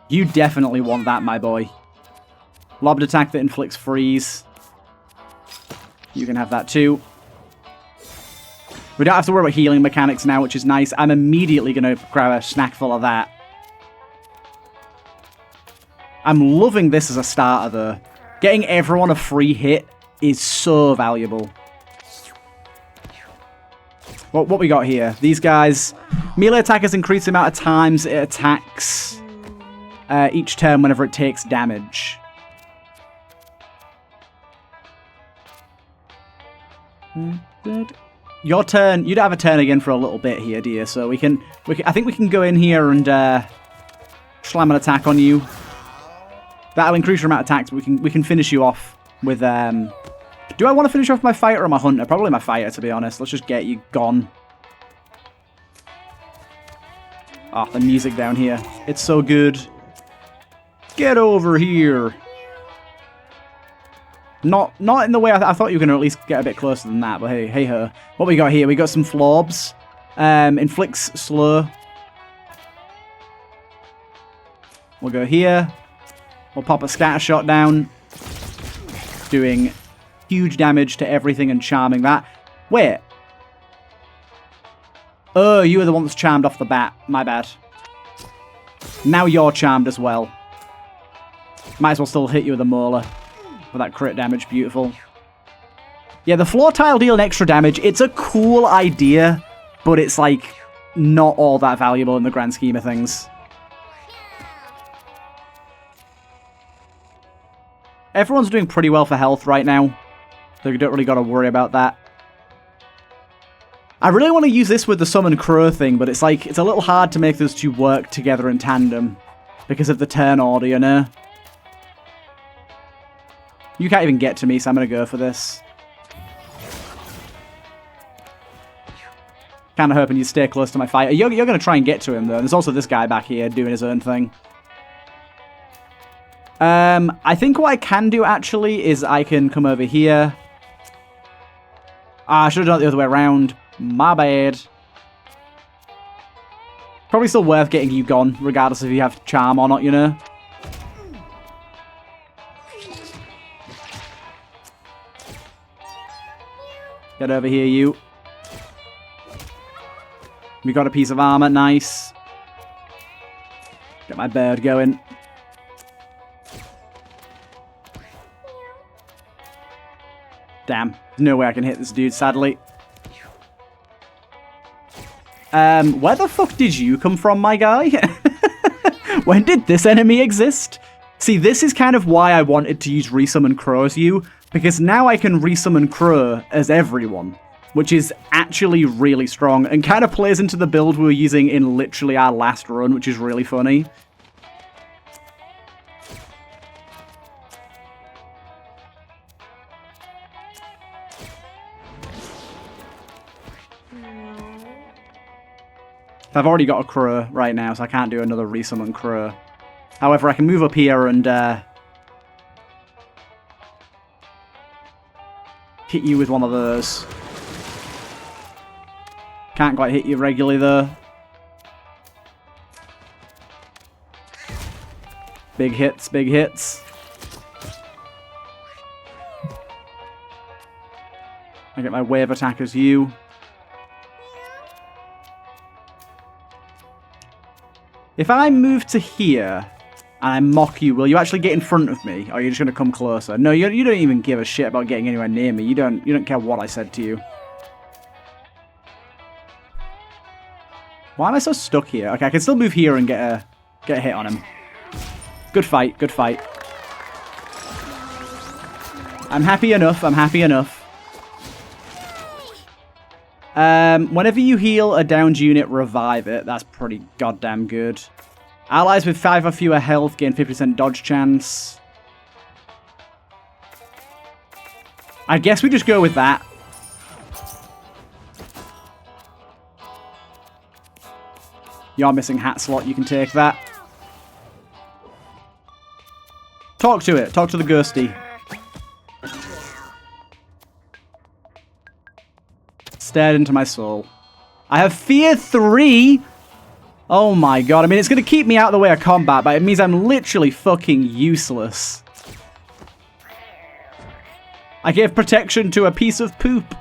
You definitely want that, my boy. Lobbed attack that inflicts freeze. You can have that too. We don't have to worry about healing mechanics now, which is nice. I'm immediately going to grab a snack full of that. I'm loving this as a starter, though. Getting everyone a free hit is so valuable. What we got here? These guys... Melee attackers increase the amount of times it attacks each turn whenever it takes damage. Your turn. You don't have a turn again for a little bit here, dear. So I think we can go in here and slam an attack on you. That'll increase your amount of attacks. But we can finish you off with. Do I want to finish off my fighter or my hunter? Probably my fighter, to be honest. Let's just get you gone. Oh, the music down here. It's so good. Get over here. Not in the way I thought you were going to at least get a bit closer than that, but hey ho. What we got here? We got some florbs. Inflicts slow. We'll go here. We'll pop a scatter shot down. Doing huge damage to everything and charming that. Wait. Oh, you were the one that's charmed off the bat. My bad. Now you're charmed as well. Might as well still hit you with a molar. For that crit damage, beautiful. Yeah, the floor tile deal extra damage. It's a cool idea, but it's like not all that valuable in the grand scheme of things. Everyone's doing pretty well for health right now, so you don't really got to worry about that. I really want to use this with the summon crow thing, but it's like it's a little hard to make those two work together in tandem because of the turn order, you know? You can't even get to me, so I'm going to go for this. Kind of hoping you stay close to my fighter. You're going to try and get to him, though. There's also this guy back here doing his own thing. I think what I can do, actually, is I can come over here. I should have done it the other way around. My bad. Probably still worth getting you gone, regardless if you have charm or not, you know? Get over here, you. We got a piece of armor. Nice. Get my bird going. Damn. There's no way I can hit this dude, sadly. Where the fuck did you come from, my guy? When did this enemy exist? See, this is kind of why I wanted to use Resummon Crow as you, because now I can Resummon Crow as everyone, which is actually really strong, and kind of plays into the build we were using in literally our last run, which is really funny. I've already got a crow right now, so I can't do another Resummon Crow. However, I can move up here and hit you with one of those. Can't quite hit you regularly, though. Big hits, big hits. I get my wave attack as you. If I move to here and I mock you, will you actually get in front of me? Or are you just going to come closer? No, you don't even give a shit about getting anywhere near me. You don't care what I said to you. Why am I so stuck here? Okay, I can still move here and get a hit on him. Good fight, good fight. I'm happy enough, I'm happy enough. Whenever you heal a downed unit, revive it. That's pretty goddamn good. Allies with 5 or fewer health gain 50% dodge chance. I guess we just go with that. You're missing hat slot. You can take that. Talk to it. Talk to the ghosty. Stared into my soul. I have fear 3. Oh my god. I mean, it's going to keep me out of the way of combat, but it means I'm literally fucking useless. I gave protection to a piece of poop.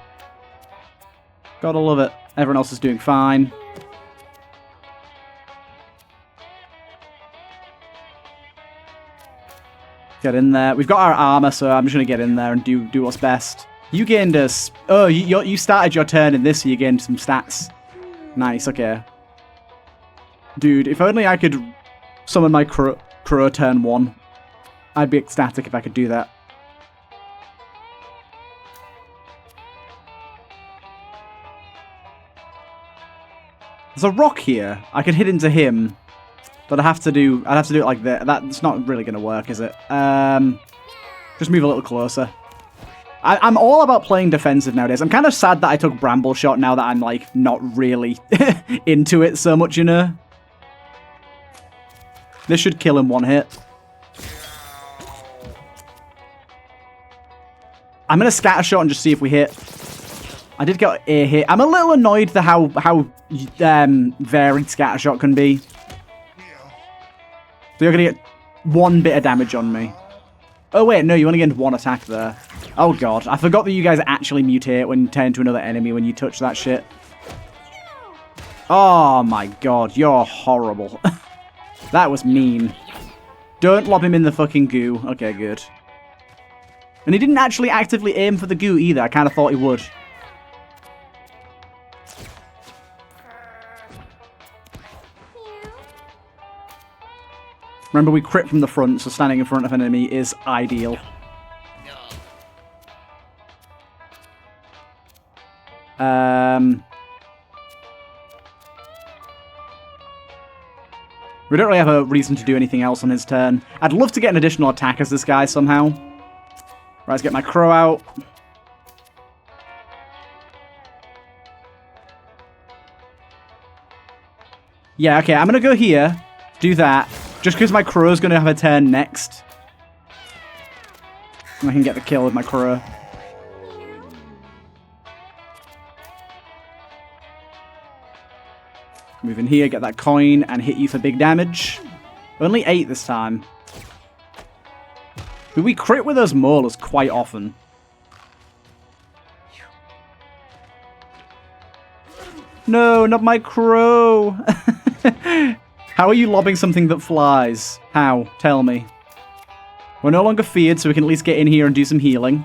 Gotta love it. Everyone else is doing fine. Get in there. We've got our armor, so I'm just going to get in there and do what's best. You gained a... Oh, you started your turn in this, so you gained some stats. Nice, okay. Dude, if only I could summon my crow turn 1. I'd be ecstatic if I could do that. There's a rock here. I could hit into him. But I'd have to do it like that. That's not really going to work, is it? Just move a little closer. I'm all about playing defensive nowadays. I'm kind of sad that I took Bramble Shot now that I'm, like, not really into it so much, you know? This should kill in 1 hit. I'm going to Scatter Shot and just see if we hit. I did get a hit. I'm a little annoyed at how varied Scatter Shot can be. So you're going to get 1 bit of damage on me. Oh, wait, no, you only gained 1 attack there. Oh, God. I forgot that you guys actually mutate when you turn into another enemy when you touch that shit. Oh, my God. You're horrible. That was mean. Don't lob him in the fucking goo. Okay, good. And he didn't actually actively aim for the goo either. I kind of thought he would. Remember, we crit from the front, so standing in front of an enemy is ideal. We don't really have a reason to do anything else on his turn. I'd love to get an additional attack as this guy somehow. Right, let's get my crow out. Yeah, okay, I'm going to go here, do that. Just because my crow's going to have a turn next. And I can get the kill with my crow. Move in here, get that coin, and hit you for big damage. Only 8 this time. But we crit with those molars quite often. No, not my crow! How are you lobbing something that flies? How? Tell me. We're no longer feared, so we can at least get in here and do some healing.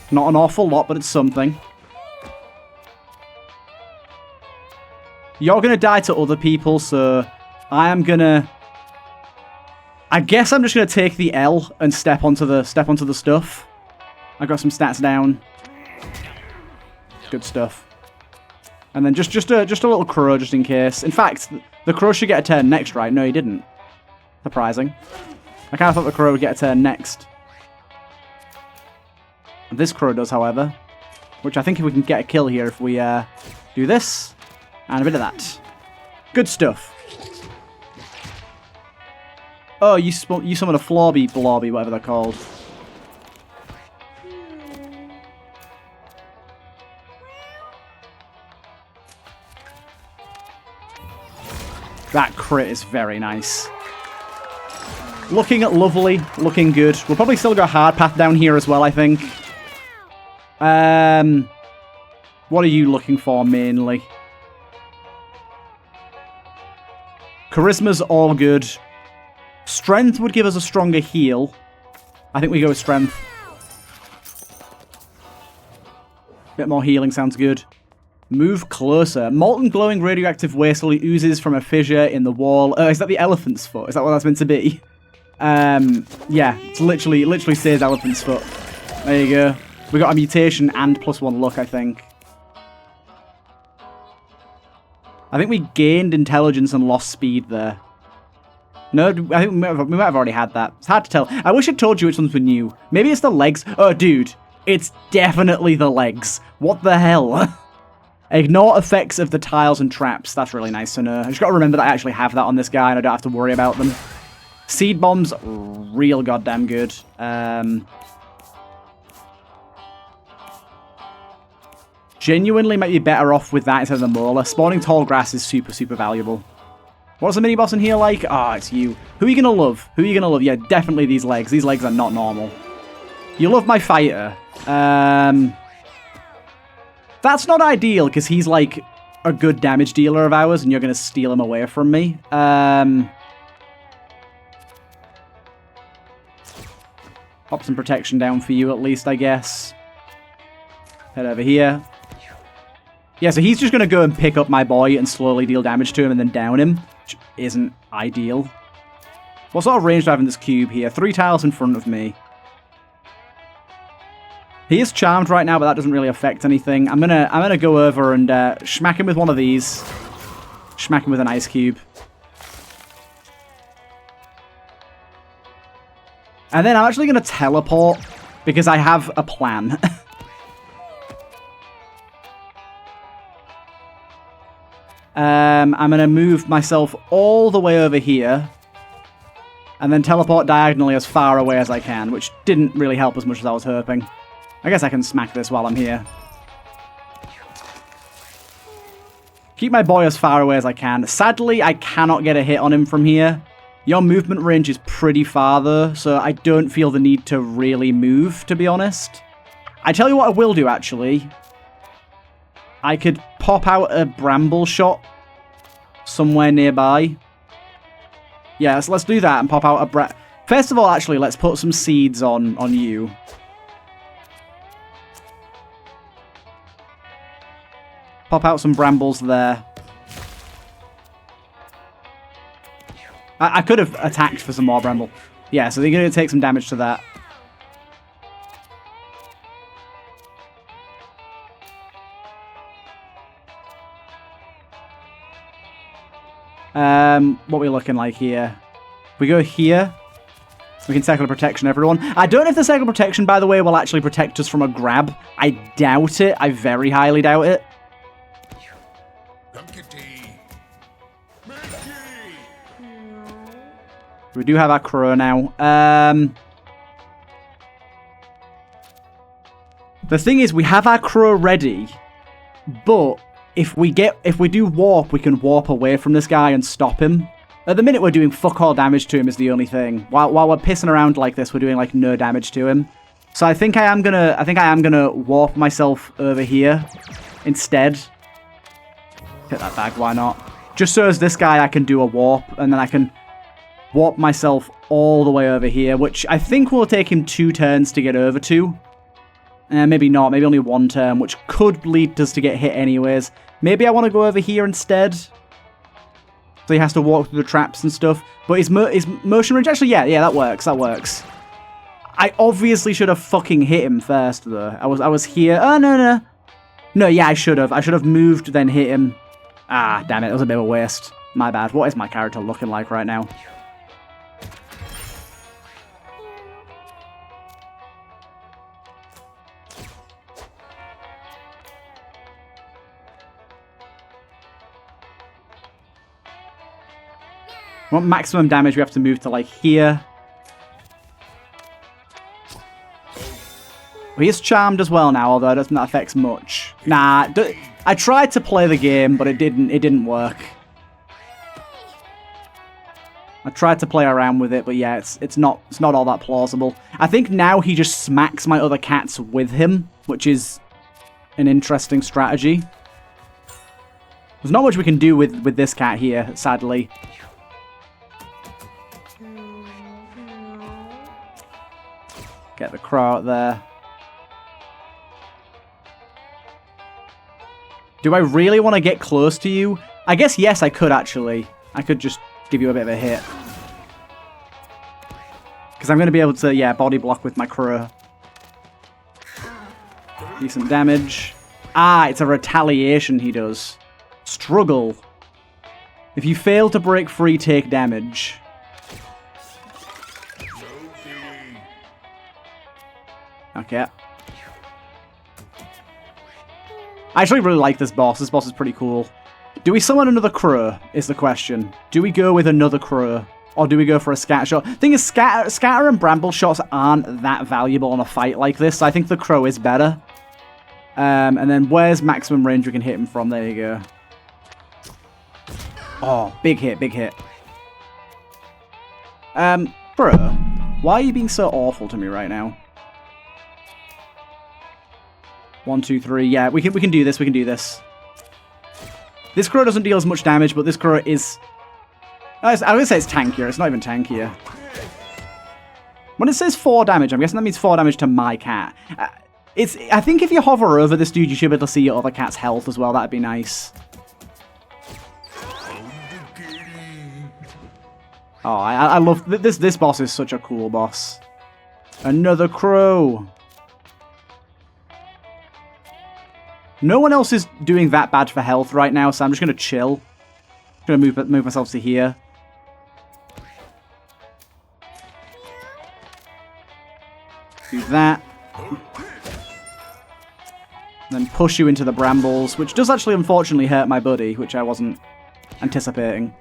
Not an awful lot, but it's something. You're gonna die to other people, so I am gonna... I guess I'm just gonna take the L and step onto the stuff. I got some stats down. Good stuff. And then just a little crow, just in case. In fact, the crow should get a turn next, right? No, he didn't. Surprising. I kind of thought the crow would get a turn next. This crow does, however. Which I think if we can get a kill here if we do this. And a bit of that. Good stuff. Oh, you summon a flobby, blobby, whatever they're called. That crit is very nice. Looking lovely, looking good. We'll probably still go hard path down here as well, I think. What are you looking for mainly? Charisma's all good. Strength would give us a stronger heal. I think we go with strength. Bit more healing sounds good. Move closer. Molten glowing radioactive waste oozes from a fissure in the wall. Is that the elephant's foot? Is that what that's meant to be? Yeah, it's literally says elephant's foot. There you go. We got a mutation and +1 luck, I think. I think we gained intelligence and lost speed there. No, I think we might have already had that. It's hard to tell. I wish I'd told you which ones were new. Maybe it's the legs. Oh, dude. It's definitely the legs. What the hell? Ignore effects of the tiles and traps. That's really nice to know. I just got to remember that I actually have that on this guy and I don't have to worry about them. Seed bombs, real goddamn good. Genuinely might be better off with that instead of the molar. Spawning tall grass is super, super valuable. What's the mini-boss in here like? Ah, it's you. Who are you going to love? Who are you going to love? Yeah, definitely these legs. These legs are not normal. You love my fighter. That's not ideal, because he's, like, a good damage dealer of ours, and you're going to steal him away from me. Pop some protection down for you, at least, I guess. Head over here. Yeah, so he's just going to go and pick up my boy and slowly deal damage to him and then down him, which isn't ideal. What sort of range do I have in this cube here? 3 tiles in front of me. He is charmed right now, but that doesn't really affect anything. I'm gonna go over and smack him with one of these. Smack him with an ice cube. And then I'm actually gonna teleport because I have a plan. I'm gonna move myself all the way over here. And then teleport diagonally as far away as I can, which didn't really help as much as I was hoping. I guess I can smack this while I'm here. Keep my boy as far away as I can. Sadly, I cannot get a hit on him from here. Your movement range is pretty far, though, so I don't feel the need to really move, to be honest. I tell you what I will do, actually. I could pop out a bramble shot somewhere nearby. Yeah, so let's do that and pop out a First of all, actually, let's put some seeds on you. Pop out some brambles there. I could have attacked for some more bramble. Yeah, so they're going to take some damage to that. What are we looking like here? We go here. We can cycle protection, everyone. I don't know if the cycle protection, by the way, will actually protect us from a grab. I doubt it. I very highly doubt it. We do have our crow now. The thing is, we have our crow ready, but if we do warp, we can warp away from this guy and stop him. At the minute, we're doing fuck all damage to him is the only thing. While we're pissing around like this, we're doing like no damage to him. So I think I am gonna warp myself over here instead. Hit that bag, why not? Just so as this guy, I can do a warp, and then I can warp myself all the way over here, which I think will take him 2 turns to get over to. Maybe not, maybe only 1 turn, which could lead us to get hit anyways. Maybe I want to go over here instead. So he has to walk through the traps and stuff. But his motion range, actually, yeah, that works, that works. I obviously should have fucking hit him first, though. I was here. Oh, no. No, yeah, I should have. I should have moved, then hit him. Ah, damn it, that was a bit of a waste. My bad. What is my character looking like right now? Want maximum damage, we have to move to, like, here. Well, he is charmed as well now, although I don't think that affects much. Nah, I tried to play the game, but it didn't work. I tried to play around with it, but yeah, it's not all that plausible. I think now he just smacks my other cats with him, which is an interesting strategy. There's not much we can do with this cat here, sadly. Get the crow out there. Do I really want to get close to you? I guess yes, I could actually. I could just give you a bit of a hit. Because I'm going to be able to, yeah, body block with my crow. Decent damage. Ah, it's a retaliation he does. Struggle. If you fail to break free, take damage. Okay. I actually really like this boss. This boss is pretty cool. Do we summon another crow, is the question. Do we go with another crow? Or do we go for a scatter shot? Thing is, scatter and bramble shots aren't that valuable in a fight like this. So I think the crow is better. And then where's maximum range we can hit him from? There you go. Oh, big hit, big hit. Bro, why are you being so awful to me right now? 1, 2, 3. Yeah, we can do this. We can do this. This crow doesn't deal as much damage, but this crow is... I was going to say it's tankier. It's not even tankier. When it says 4 damage, I'm guessing that means 4 damage to my cat. I think if you hover over this dude, you should be able to see your other cat's health as well. That'd be nice. Oh, I love... This boss is such a cool boss. Another crow. No one else is doing that bad for health right now, so I'm just going to chill. I'm going to move myself to here. Do that. Then push you into the brambles, which does actually unfortunately hurt my buddy, which I wasn't anticipating.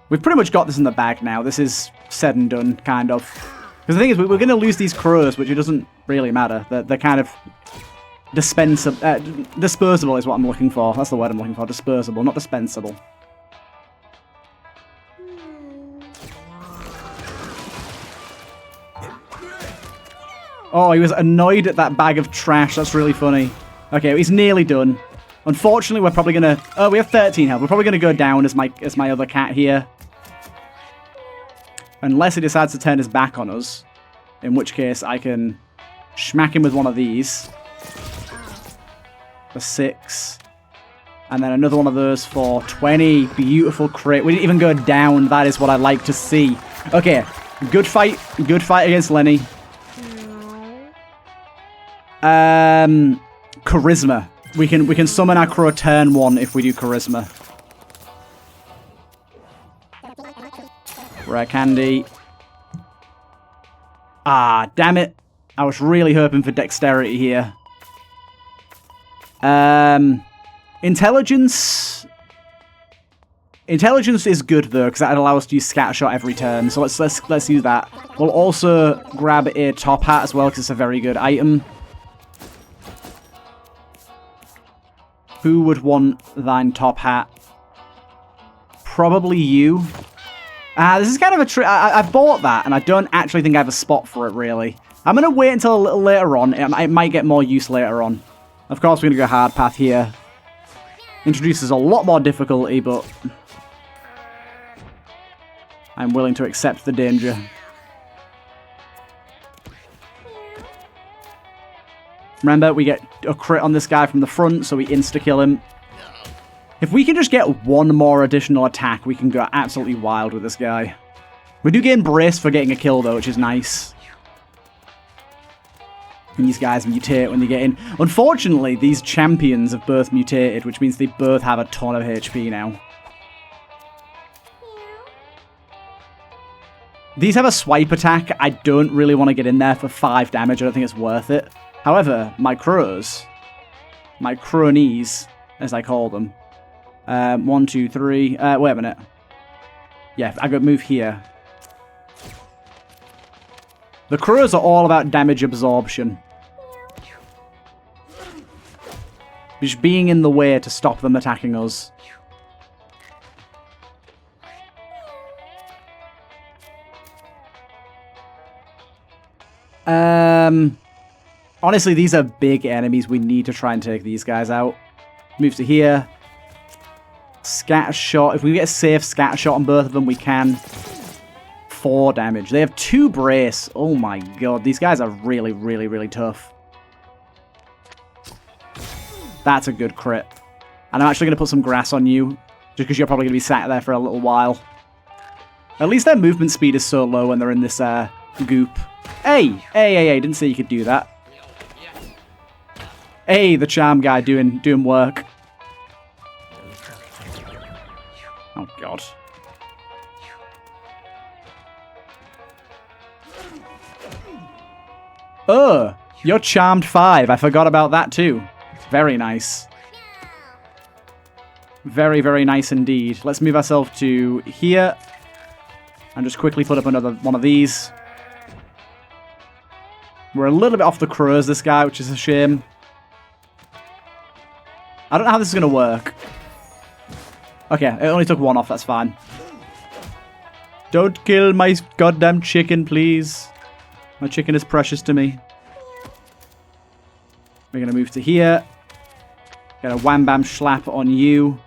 We've pretty much got this in the bag now. This is said and done, kind of. Because the thing is, we're going to lose these crows, which it doesn't really matter. They're kind of... disposable is what I'm looking for. That's the word I'm looking for. Disposable, not dispensable. Oh, he was annoyed at that bag of trash. That's really funny. Okay, he's nearly done. Unfortunately, we're probably gonna... Oh, we have 13 health. We're probably gonna go down as my other cat here. Unless he decides to turn his back on us. In which case, I can smack him with one of these. For 6. And then another one of those for 20. Beautiful crit. We didn't even go down. That is what I like to see. Okay. Good fight. Good fight against Lenny. Charisma. We can summon our crow turn 1 if we do charisma. Rare candy. Ah, damn it. I was really hoping for dexterity here. Intelligence. Intelligence is good though, because that'll allow us to use scattershot every turn. So let's use that. We'll also grab a top hat as well, because it's a very good item. Who would want thine top hat? Probably you. This is kind of a trick. I've bought that, and I don't actually think I have a spot for it, really. I'm going to wait until a little later on. It might get more use later on. Of course, we're going to go hard path here. Introduces a lot more difficulty, but I'm willing to accept the danger. Remember, we get a crit on this guy from the front, so we insta-kill him. If we can just get one more additional attack, we can go absolutely wild with this guy. We do gain brace for getting a kill, though, which is nice. These guys mutate when they get in. Unfortunately, these champions have both mutated, which means they both have a ton of HP now. These have a swipe attack. I don't really want to get in there for 5 damage. I don't think it's worth it. However, my crows, my cronies, as I call them. 1, 2, 3. Wait a minute. Yeah, I got to move here. The crows are all about damage absorption. Just being in the way to stop them attacking us. Honestly, these are big enemies. We need to try and take these guys out. Move to here. Scatter shot. If we get a safe scatter shot on both of them, we can. 4 damage. They have 2 brace. Oh my god. These guys are really, really, really tough. That's a good crit. And I'm actually going to put some grass on you. Just because you're probably going to be sat there for a little while. At least their movement speed is so low when they're in this goop. Hey! Hey, didn't say you could do that. Hey, the charm guy doing work. Oh, God. Oh, you're charmed 5. I forgot about that too. Very nice. Very, very nice indeed. Let's move ourselves to here. And just quickly put up another one of these. We're a little bit off the crows, this guy, which is a shame. I don't know how this is going to work. Okay, it only took 1 off, that's fine. Don't kill my goddamn chicken, please. My chicken is precious to me. We're going to move to here. Get a wham bam slap on you.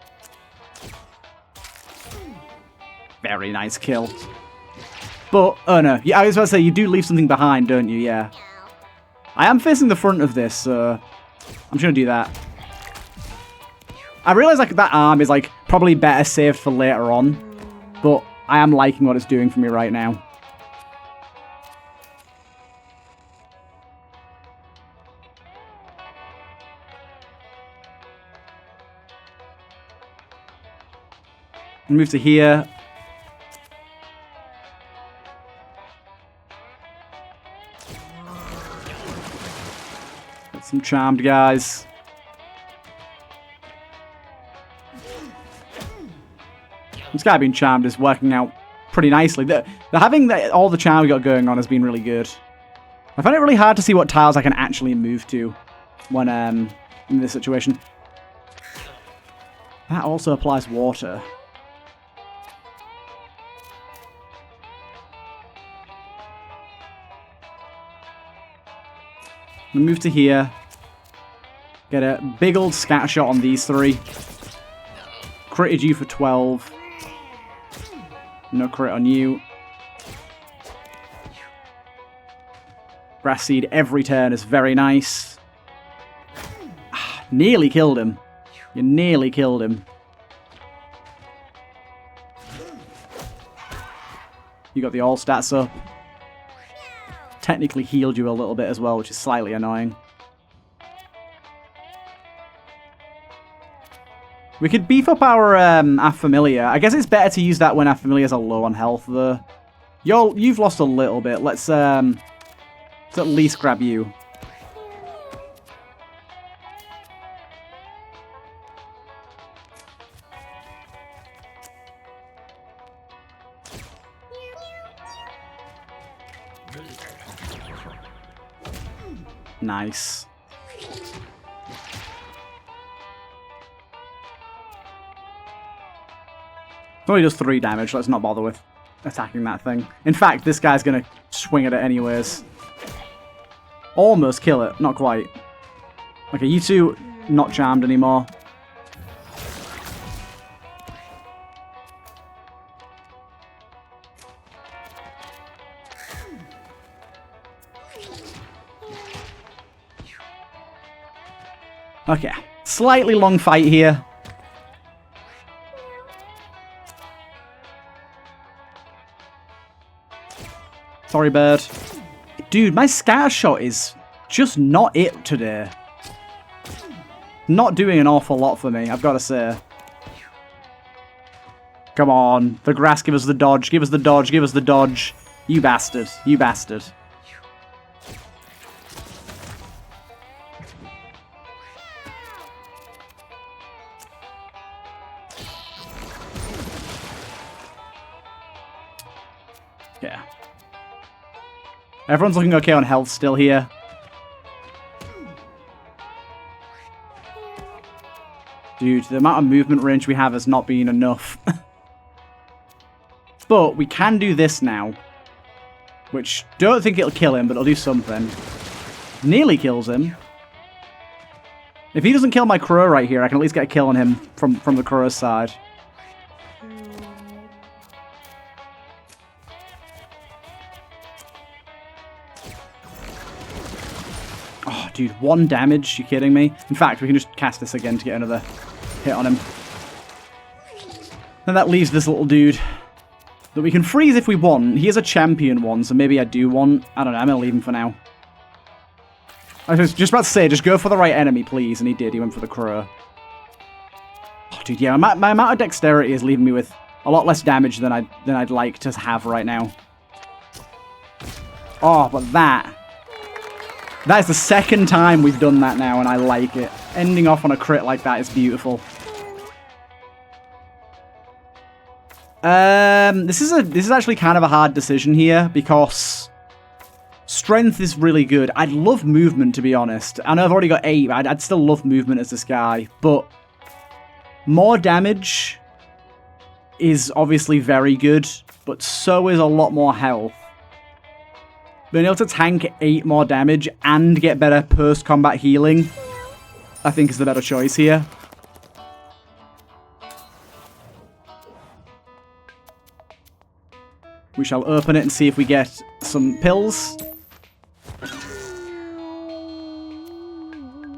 Very nice kill. But, oh no. Yeah, I was about to say, you do leave something behind, don't you? Yeah. I am facing the front of this, so I'm just going to do that. I realize like that arm is like probably better saved for later on, but I am liking what it's doing for me right now. Move to here. Get some charmed guys. This guy being charmed is working out pretty nicely. Having all the charm we got going on has been really good. I find it really hard to see what tiles I can actually move to when in this situation. That also applies water. I'm gonna move to here. Get a big old scatter shot on these 3. Critted you for 12. No crit on you. Grass seed every turn is very nice. Nearly killed him. You nearly killed him. You got the all stats up. Technically healed you a little bit as well, which is slightly annoying. We could beef up our familiar. I guess it's better to use that when our familiars are low on health, though. You've lost a little bit. Let's at least grab you. Nice. It only does 3 damage, let's not bother with attacking that thing. In fact, this guy's going to swing at it anyways. Almost kill it, not quite. Okay, you two not charmed anymore. Okay, slightly long fight here. Sorry, bird. Dude, my scatter shot is just not it today. Not doing an awful lot for me, I've got to say. Come on. The grass, give us the dodge. Give us the dodge. Give us the dodge. You bastard. You bastard. Yeah. Everyone's looking okay on health still here. Dude, the amount of movement range we have has not been enough. But we can do this now. Which, don't think it'll kill him, but it'll do something. Nearly kills him. If he doesn't kill my crow right here, I can at least get a kill on him from the crow's side. Oh, dude, 1 damage? You kidding me? In fact, we can just cast this again to get another hit on him. And that leaves this little dude that we can freeze if we want. He is a champion one, so maybe I do want... I don't know, I'm going to leave him for now. I was just about to say, just go for the right enemy, please. And he did. He went for the crow. Oh, dude, yeah, my amount of dexterity is leaving me with a lot less damage than I'd like to have right now. Oh, but that... That is the second time we've done that now, and I like it. Ending off on a crit like that is beautiful. This is actually kind of a hard decision here, because strength is really good. I'd love movement, to be honest. I know I've already got 8, but I'd still love movement as this guy. But more damage is obviously very good, but so is a lot more health. Being able to tank 8 more damage and get better post-combat healing, I think is the better choice here. We shall open it and see if we get some pills.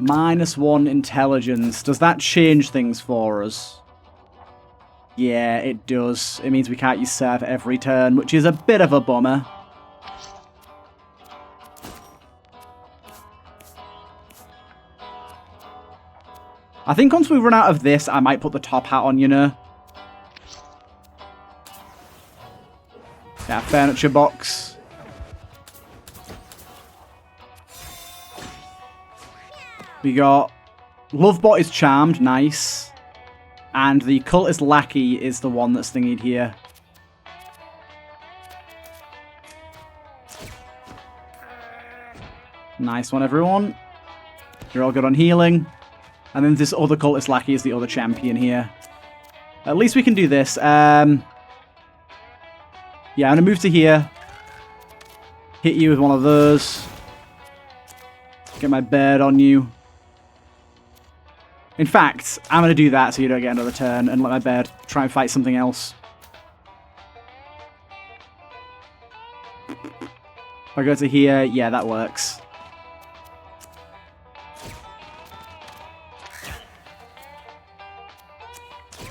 -1 intelligence. Does that change things for us? Yeah, it does. It means we can't use serve every turn, which is a bit of a bummer. I think once we run out of this, I might put the top hat on, you know? Yeah, furniture box. We got Lovebot is charmed, nice. And the cultist lackey is the one that's thingied here. Nice one, everyone. You're all good on healing. And then this other cultist lackey is the other champion here. At least we can do this. Yeah, I'm going to move to here. Hit you with one of those. Get my bird on you. In fact, I'm going to do that so you don't get another turn and let my bird try and fight something else. If I go to here, yeah, that works.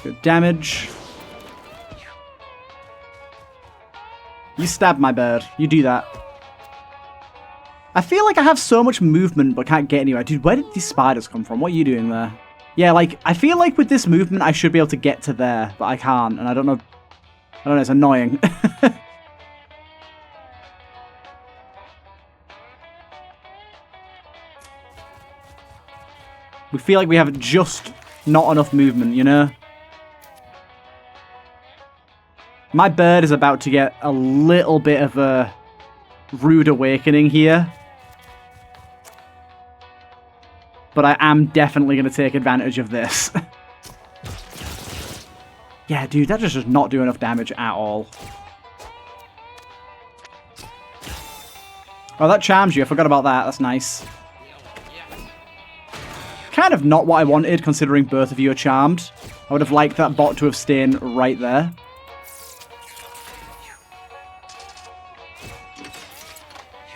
Good damage. You stab my bird. You do that. I feel like I have so much movement but can't get anywhere. Dude, where did these spiders come from? What are you doing there? Yeah, like, I feel like with this movement I should be able to get to there, but I can't, and I don't know, it's annoying. We feel like we have just not enough movement, you know? My bird is about to get a little bit of a rude awakening here. But I am definitely going to take advantage of this. Yeah, dude, that just does not do enough damage at all. Oh, that charms you. I forgot about that. That's nice. Kind of not what I wanted, considering both of you are charmed. I would have liked that bot to have stayed right there.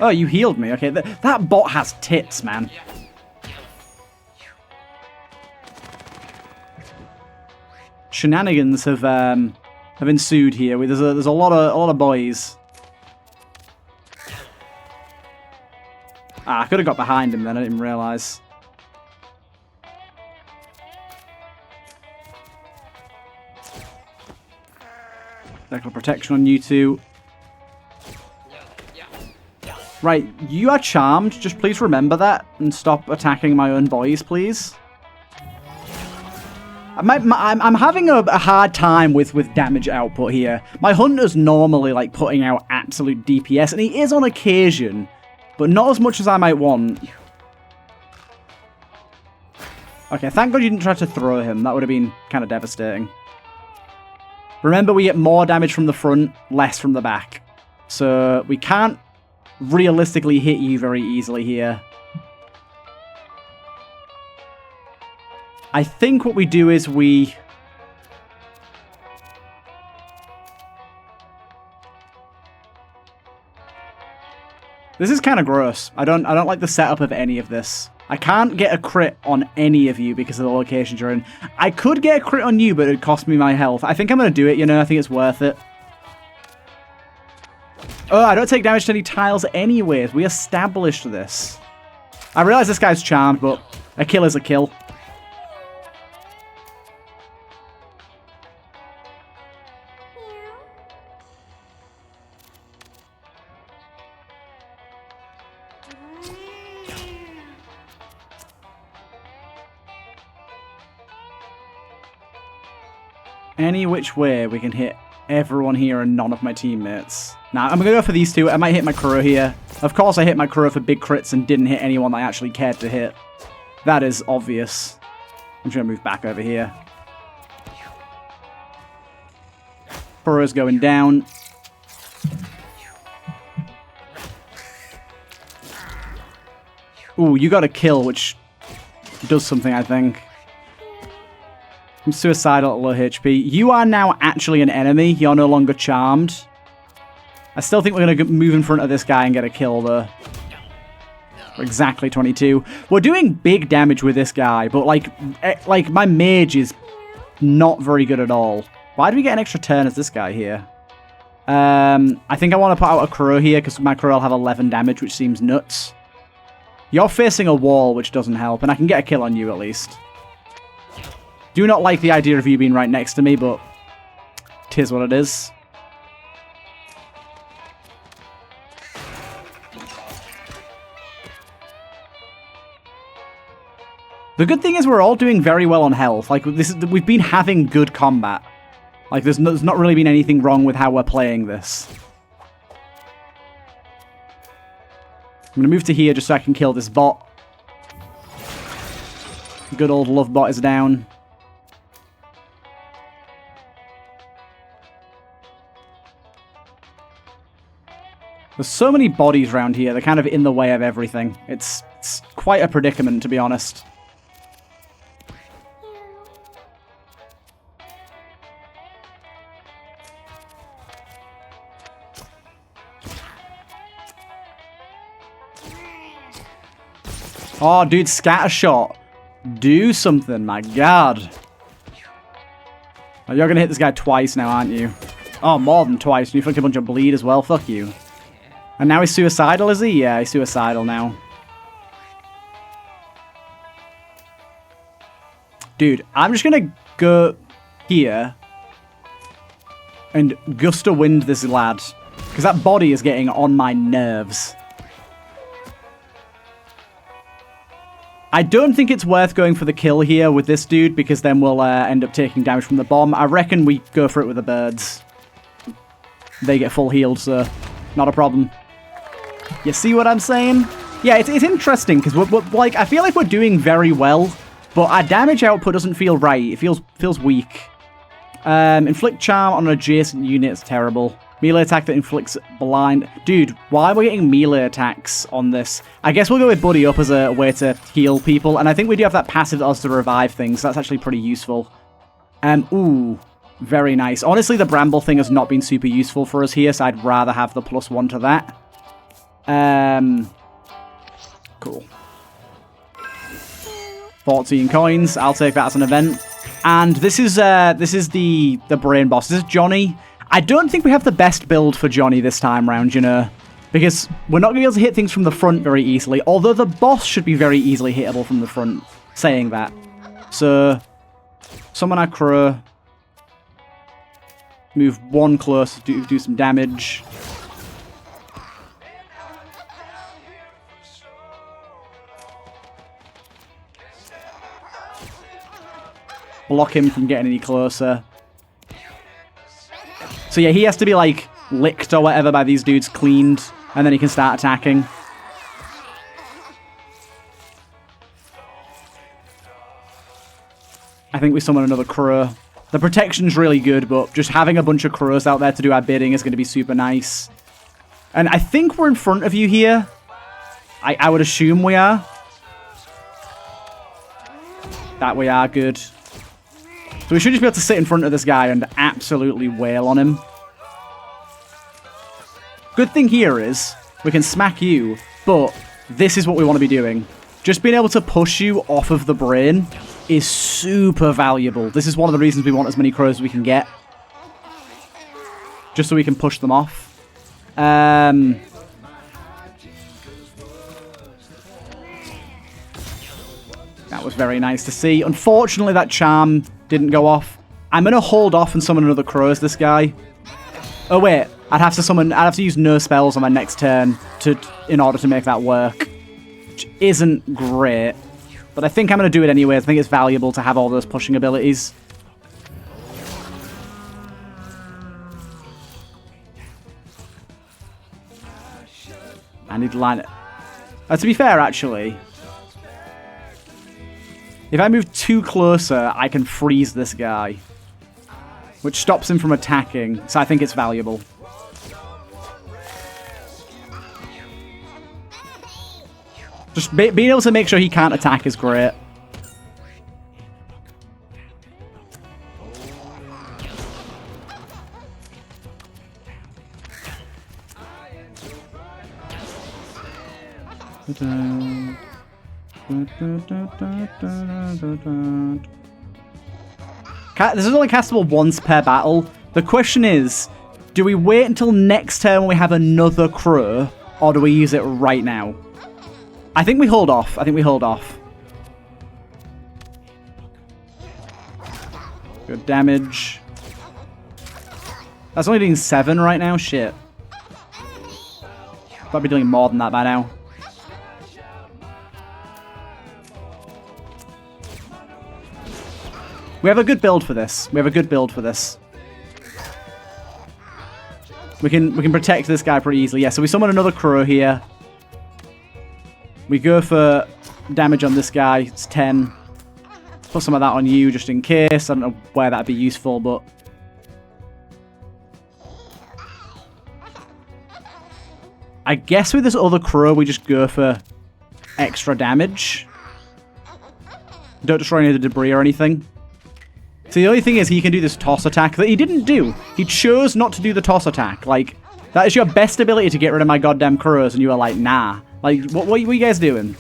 Oh, you healed me. Okay, that bot has tits, man. Shenanigans have ensued here. There's a lot of boys. Ah, I could have got behind him then. I didn't realize. Circle of protection on you two. Right, you are charmed. Just please remember that and stop attacking my own boys, please. I'm having a hard time with damage output here. My hunter's normally like putting out absolute DPS, and he is on occasion, but not as much as I might want. Okay, thank God you didn't try to throw him. That would have been kind of devastating. Remember, we get more damage from the front, less from the back. So we can't realistically hit you very easily here. I think what we do is we... This is kind of gross. I don't like the setup of any of this. I can't get a crit on any of you because of the locations you're in. I could get a crit on you, but it'd cost me my health. I think I'm going to do it, you know? I think it's worth it. Oh, I don't take damage to any tiles anyways. We established this. I realize this guy's charmed, but a kill is a kill. any which way we can hit everyone here and none of my teammates. Now, I'm going to go for these two. I might hit my crow here. Of course, I hit my crow for big crits and didn't hit anyone that I actually cared to hit. That is obvious. I'm just going to move back over here. Crow's going down. Ooh, you got a kill, which does something, I think. I'm suicidal at low HP. You are now actually an enemy. You're no longer charmed. I still think we're going to move in front of this guy and get a kill, though. Exactly 22. We're doing big damage with this guy, but, like my mage is not very good at all. Why do we get an extra turn as this guy here? I think I want to put out a crow here, because my crow will have 11 damage, which seems nuts. You're facing a wall, which doesn't help, and I can get a kill on you, at least. Do not like the idea of you being right next to me, but 'tis what it is. The good thing is we're all doing very well on health. Like, we've been having good combat. Like, there's not really been anything wrong with how we're playing this. I'm going to move to here just so I can kill this bot. Good old love bot is down. There's so many bodies around here. They're kind of in the way of everything. It's quite a predicament, to be honest. Oh, dude, scatter shot. Do something, my god. Oh, you're going to hit this guy twice now, aren't you? Oh, more than twice. And you inflict a bunch of bleed as well. Fuck you. And now he's suicidal, is he? Yeah, he's suicidal now. Dude, I'm just going to go here and gust of wind this lad. Because that body is getting on my nerves. I don't think it's worth going for the kill here with this dude, because then we'll end up taking damage from the bomb. I reckon we go for it with the birds. They get full healed, so not a problem. You see what I'm saying? Yeah, it's interesting, because like, I feel like we're doing very well, but our damage output doesn't feel right. It feels weak. Inflict charm on an adjacent unit is terrible. Melee attack that inflicts blind. Dude, why are we getting melee attacks on this? I guess we'll go with Buddy Up as a way to heal people. And I think we do have that passive that allows us to revive things. So that's actually pretty useful. Ooh, very nice. Honestly, the Bramble thing has not been super useful for us here, so I'd rather have the +1 to that. Cool. 14 coins. I'll take that as an event. And this is the brain boss. This is Johnny. I don't think we have the best build for Johnny this time round, you know, because we're not going to be able to hit things from the front very easily, although the boss should be very easily hittable from the front, saying that. So, summon our crow, move one close, do some damage. Block him from getting any closer. So yeah, he has to be, like, licked or whatever by these dudes, cleaned, and then he can start attacking. I think we summon another crow. The protection's really good, but just having a bunch of crows out there to do our bidding is going to be super nice. And I think we're in front of you here. I would assume we are. That we are, good. So we should just be able to sit in front of this guy and absolutely wail on him. Good thing here is, we can smack you, but this is what we want to be doing. Just being able to push you off of the brain is super valuable. This is one of the reasons we want as many crows as we can get. Just so we can push them off. That was very nice to see. Unfortunately, that charm didn't go off. I'm going to hold off and summon another crow as this guy. Oh, wait. I'd have to use no spells on my next turn in order to make that work. Which isn't great. But I think I'm going to do it anyways. I think it's valuable to have all those pushing abilities. I need to line it. To be fair, actually, if I move too closer, I can freeze this guy, which stops him from attacking, so I think it's valuable. Just being able to make sure he can't attack is great. This is only castable once per battle. The question is, do we wait until next turn when we have another crow, or do we use it right now? I think we hold off. Good damage. That's only doing 7 right now? Shit. Might be doing more than that by now. We have a good build for this. We can protect this guy pretty easily. Yeah, so we summon another crow here. We go for damage on this guy. It's 10. Put some of that on you just in case. I don't know where that'd be useful, but... I guess with this other crow, we just go for extra damage. Don't destroy any of the debris or anything. So the only thing is he can do this toss attack that he didn't do. He chose not to do the toss attack. Like, that is your best ability to get rid of my goddamn crows, and you were like, nah. Like, what are you guys doing?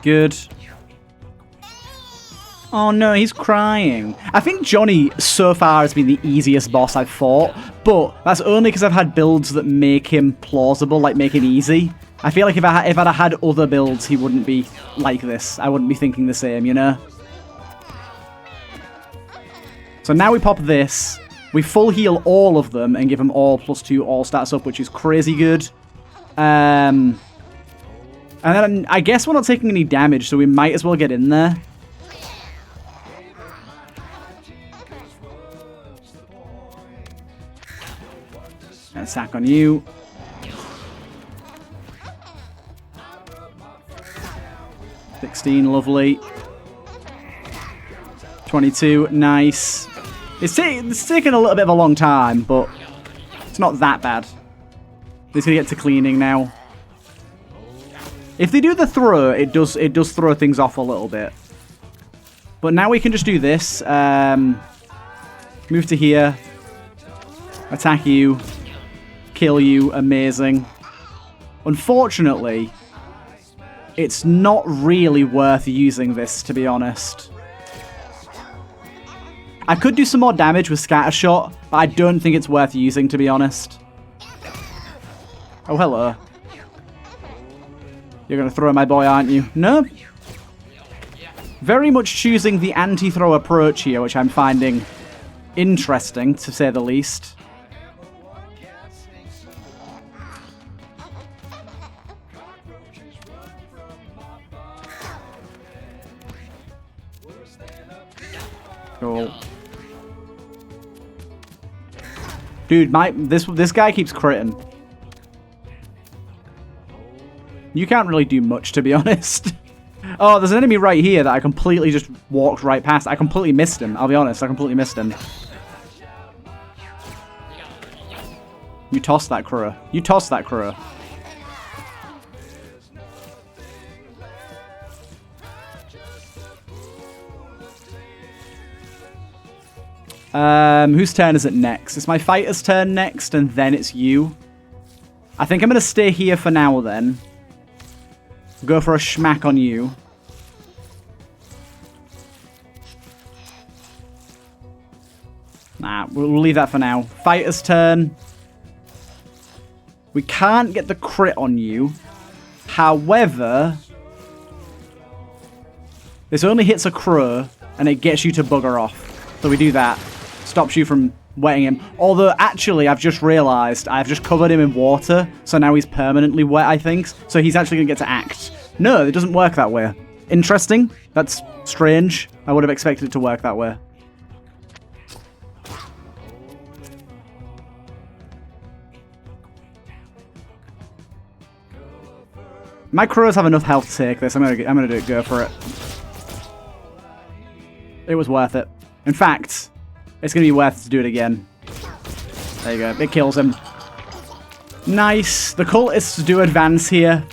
Good. Oh no, he's crying. I think Johnny so far has been the easiest boss I've fought, but that's only because I've had builds that make him plausible, like make him easy. I feel like if I'd had other builds, he wouldn't be like this. I wouldn't be thinking the same, you know? So now we pop this. We full heal all of them and give them all +2 all stats up, which is crazy good. And then I guess we're not taking any damage, so we might as well get in there. Attack on you. 16, lovely. 22, nice. It's taking a little bit of a long time, but it's not that bad. He's gonna get to cleaning now. If they do the throw, it does throw things off a little bit. But now we can just do this. Move to here. Attack you. Kill you. Amazing. Unfortunately, it's not really worth using this, to be honest. I could do some more damage with Scatter Shot, but I don't think it's worth using, to be honest. Oh, hello. You're going to throw my boy, aren't you? No. Very much choosing the anti-throw approach here, which I'm finding interesting, to say the least. Cool. Dude, this guy keeps critting. You can't really do much, to be honest. Oh, there's an enemy right here that I completely just walked right past. I completely missed him, I'll be honest. I completely missed him. You tossed that crow. You tossed that crow. Whose turn is it next? It's my fighter's turn next, and then it's you. I think I'm going to stay here for now, then. Go for a schmack on you. Nah, we'll leave that for now. Fighter's turn. We can't get the crit on you. However, this only hits a crow, and it gets you to bugger off. So we do that. Stops you from wetting him. Although, actually, I've just realized I've just covered him in water, so now he's permanently wet, I think. So he's actually going to get to act. No, it doesn't work that way. Interesting. That's strange. I would have expected it to work that way. My crows have enough health to take this. I'm gonna go for it. It was worth it. In fact, it's gonna be worth it to do it again. There you go. It kills him. Nice. The cultists do advance here,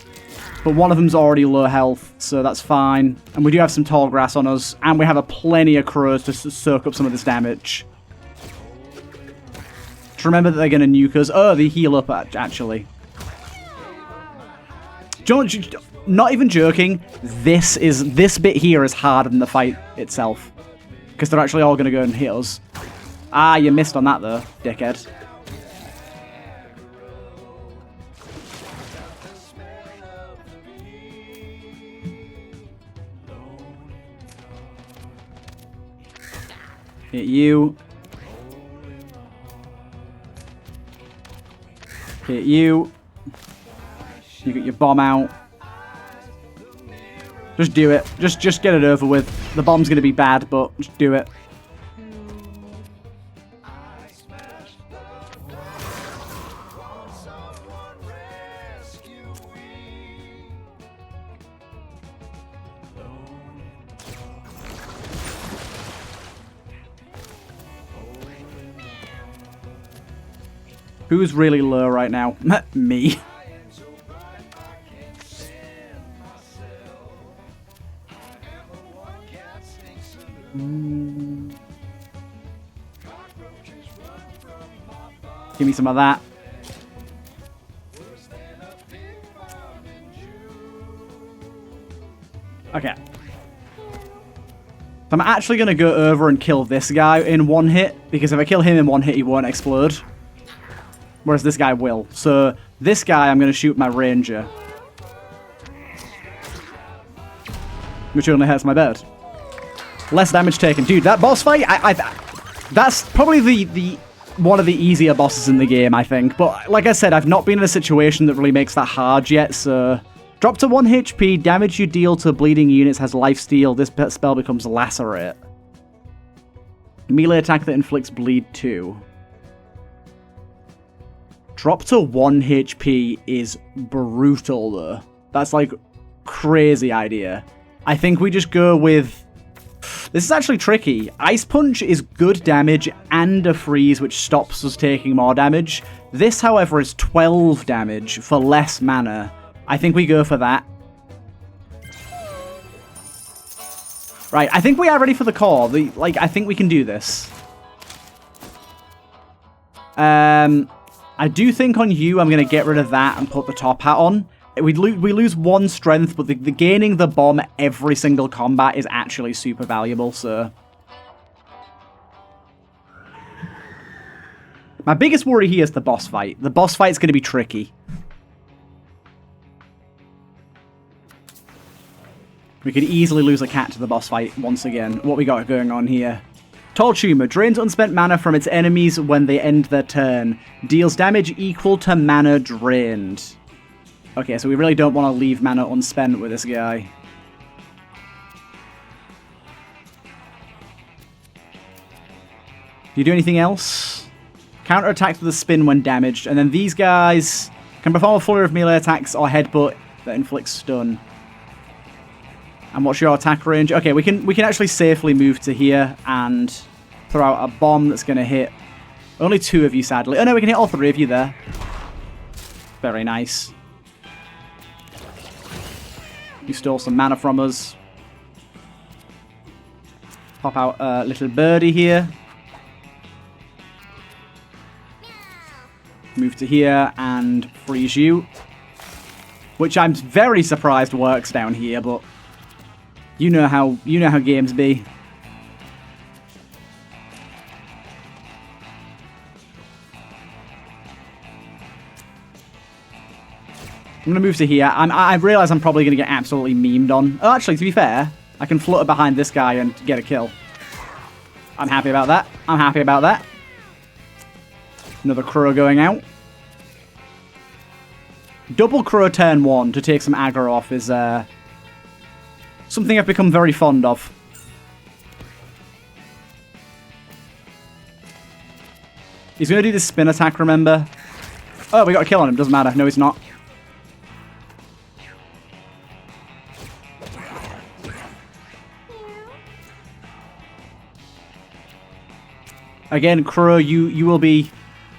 but one of them's already low health, so that's fine. And we do have some tall grass on us, and we have a plenty of crows to soak up some of this damage. Just remember that they're gonna nuke us. Oh, they heal up actually. Not even joking, this bit here is harder than the fight itself. Because they're actually all going to go and hit us. Ah, you missed on that though, dickhead. Hit you. Hit you. You get your bomb out. Just do it. Just get it over with. The bomb's going to be bad, but just do it. Who's really low right now? Me. Give me some of that. Okay. So I'm actually going to go over and kill this guy in one hit, because if I kill him in one hit, he won't explode. Whereas this guy will. So this guy, I'm going to shoot my ranger. Which only hurts my bird. Less damage taken. Dude, that boss fight, that's probably the one of the easier bosses in the game, I think. But like I said, I've not been in a situation that really makes that hard yet, so... Drop to 1 HP, damage you deal to bleeding units has lifesteal. This spell becomes Lacerate. Melee attack that inflicts bleed 2. Drop to 1 HP is brutal, though. That's, like, crazy idea. I think we just go with... This is actually tricky. Ice Punch is good damage and a freeze, which stops us taking more damage. This, however, is 12 damage for less mana. I think we go for that. Right, I think we are ready for the core. I think we can do this. I do think on you, I'm going to get rid of that and put the top hat on. We lose 1 strength, but the gaining the bomb every single combat is actually super valuable, so... My biggest worry here is the boss fight. The boss fight is going to be tricky. We could easily lose a cat to the boss fight once again. What we got going on here? Tall Tumor drains unspent mana from its enemies when they end their turn. Deals damage equal to mana drained. Okay, so we really don't want to leave mana unspent with this guy. Do you do anything else? Counter attacks with a spin when damaged, and then these guys can perform a flurry of melee attacks or headbutt that inflicts stun. And what's your attack range? Okay, we can actually safely move to here and throw out a bomb that's going to hit only 2 of you, sadly. Oh no, we can hit all 3 of you there. Very nice. You stole some mana from us. Pop out a little birdie here. Move to here and freeze you. Which I'm very surprised works down here, but... You know how games be. I'm going to move to here. I realize I'm probably going to get absolutely memed on. Oh, actually, to be fair, I can flutter behind this guy and get a kill. I'm happy about that. I'm happy about that. Another crow going out. Double crow turn 1 to take some aggro off is something I've become very fond of. He's going to do this spin attack, remember? Oh, we got a kill on him. Doesn't matter. No, he's not. Again, Crow, you will be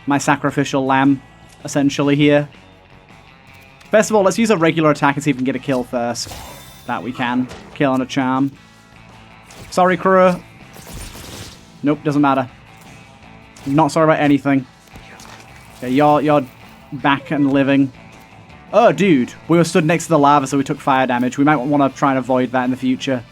my sacrificial lamb, essentially, here. First of all, let's use a regular attack and see if we can get a kill first. That we can. Kill on a charm. Sorry, Crow. Nope, doesn't matter. Not sorry about anything. Okay, you're back and living. Oh, dude. We were stood next to the lava, so we took fire damage. We might want to try and avoid that in the future.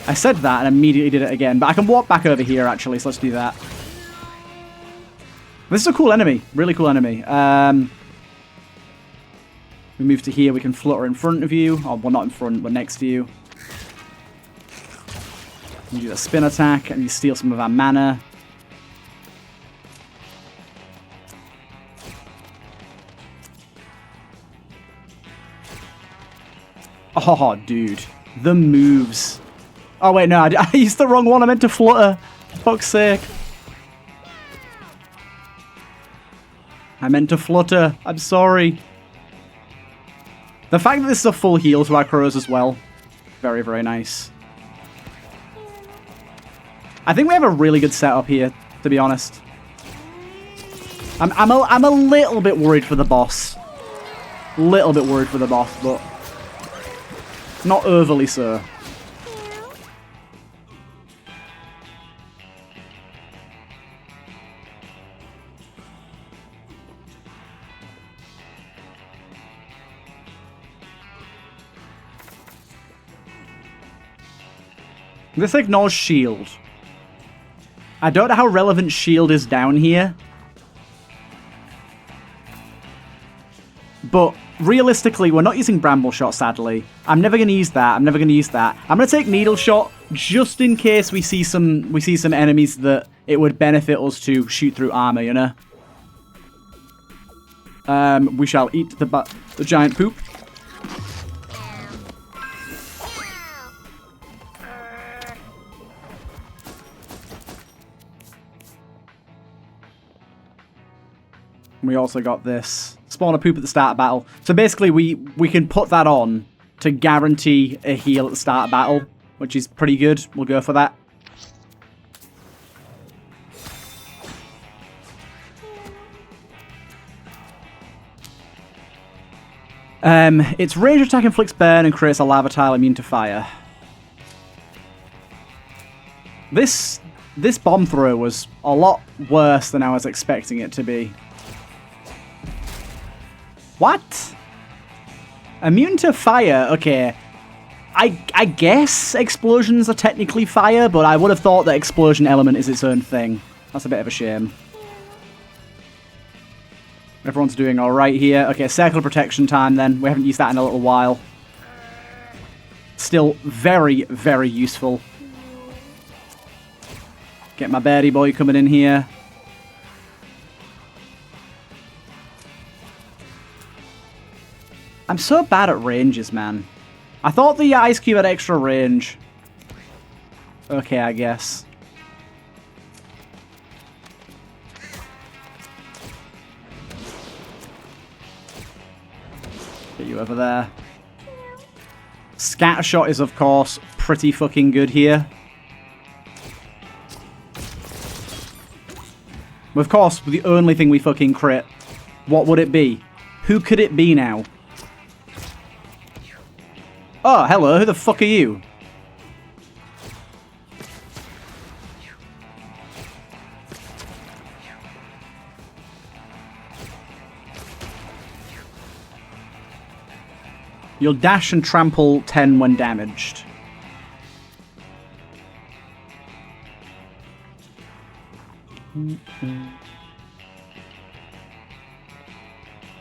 I said that and immediately did it again. But I can walk back over here, actually, so let's do that. This is a cool enemy. Really cool enemy. We move to here. We can flutter in front of you. Oh, well, not in front, but next to you. You do a spin attack, and you steal some of our mana. Oh, dude. The moves. Oh, wait, no. I used the wrong one. I meant to flutter. For fuck's sake. I meant to flutter. I'm sorry. The fact that this is a full heal to our crows as well. Very, very nice. I think we have a really good setup here, to be honest. I'm a little bit worried for the boss. Little bit worried for the boss, but not overly so. This ignores shield. I don't know how relevant shield is down here. But realistically, we're not using Bramble Shot, sadly. I'm never going to use that. I'm going to take Needle Shot just in case we see some enemies that it would benefit us to shoot through armor, you know? We shall eat the giant poop. We also got this spawn a poop at the start of battle. So basically we can put that on to guarantee a heal at the start of battle, which is pretty good. We'll go for that. Its range attack inflicts burn and creates a lava tile immune to fire. This bomb throw was a lot worse than I was expecting it to be. What? Immune to fire? Okay. I guess explosions are technically fire, but I would have thought that explosion element is its own thing. That's a bit of a shame. Everyone's doing alright here. Okay, circle of protection time then. We haven't used that in a little while. Still very, very useful. Get my birdie boy coming in here. I'm so bad at ranges, man. I thought the ice cube had extra range. Okay, I guess. Get you over there. Scattershot is, of course, pretty fucking good here. Of course, the only thing we fucking crit. What would it be? Who could it be now? Oh, hello, who the fuck are you? You'll dash and trample 10 when damaged.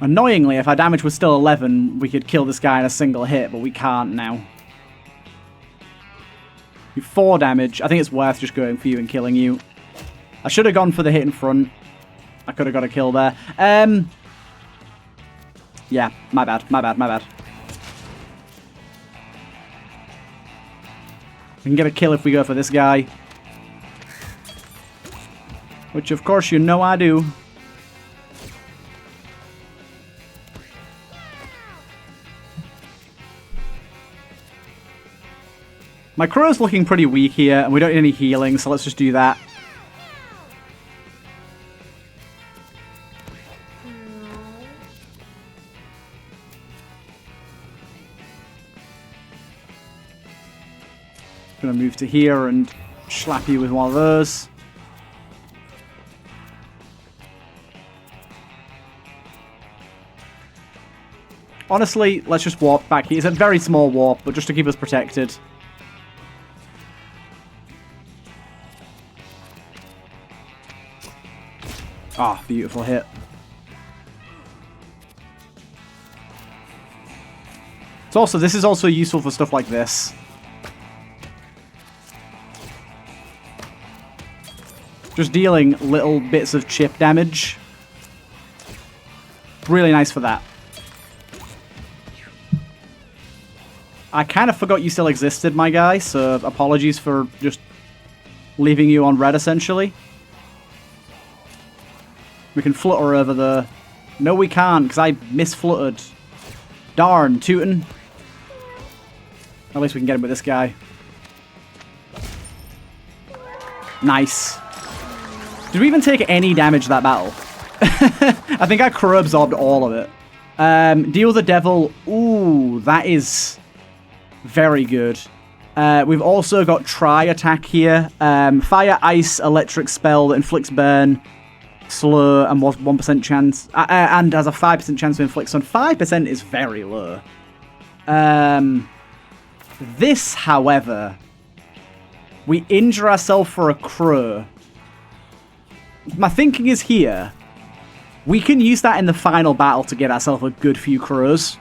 Annoyingly, if our damage was still 11, we could kill this guy in a single hit, but we can't now. You 4 damage. I think it's worth just going for you and killing you. I should have gone for the hit in front. I could have got a kill there. Yeah, my bad. We can get a kill if we go for this guy. Which, of course, you know I do. My crow's looking pretty weak here, and we don't need any healing, so let's just do that. Gonna move to here and slap you with one of those. Honestly, let's just warp back here. It's a very small warp, but just to keep us protected. Ah, oh, beautiful hit. It's also, this is also useful for stuff like this. Just dealing little bits of chip damage. Really nice for that. I kind of forgot you still existed, my guy, so apologies for just leaving you on red, essentially. We can flutter over the... No, we can't, because I misfluttered. Darn, Tootin'. At least we can get him with this guy. Nice. Did we even take any damage that battle? I think our crew absorbed all of it. Deal the devil. Ooh, that is very good. We've also got Try attack here. Fire, ice, electric spell that inflicts burn, slow, and 1% chance. And has a 5% chance to inflict stun. 5% is very low. This, however, we injure ourselves for a crow. My thinking is here. We can use that in the final battle to get ourselves a good few crows.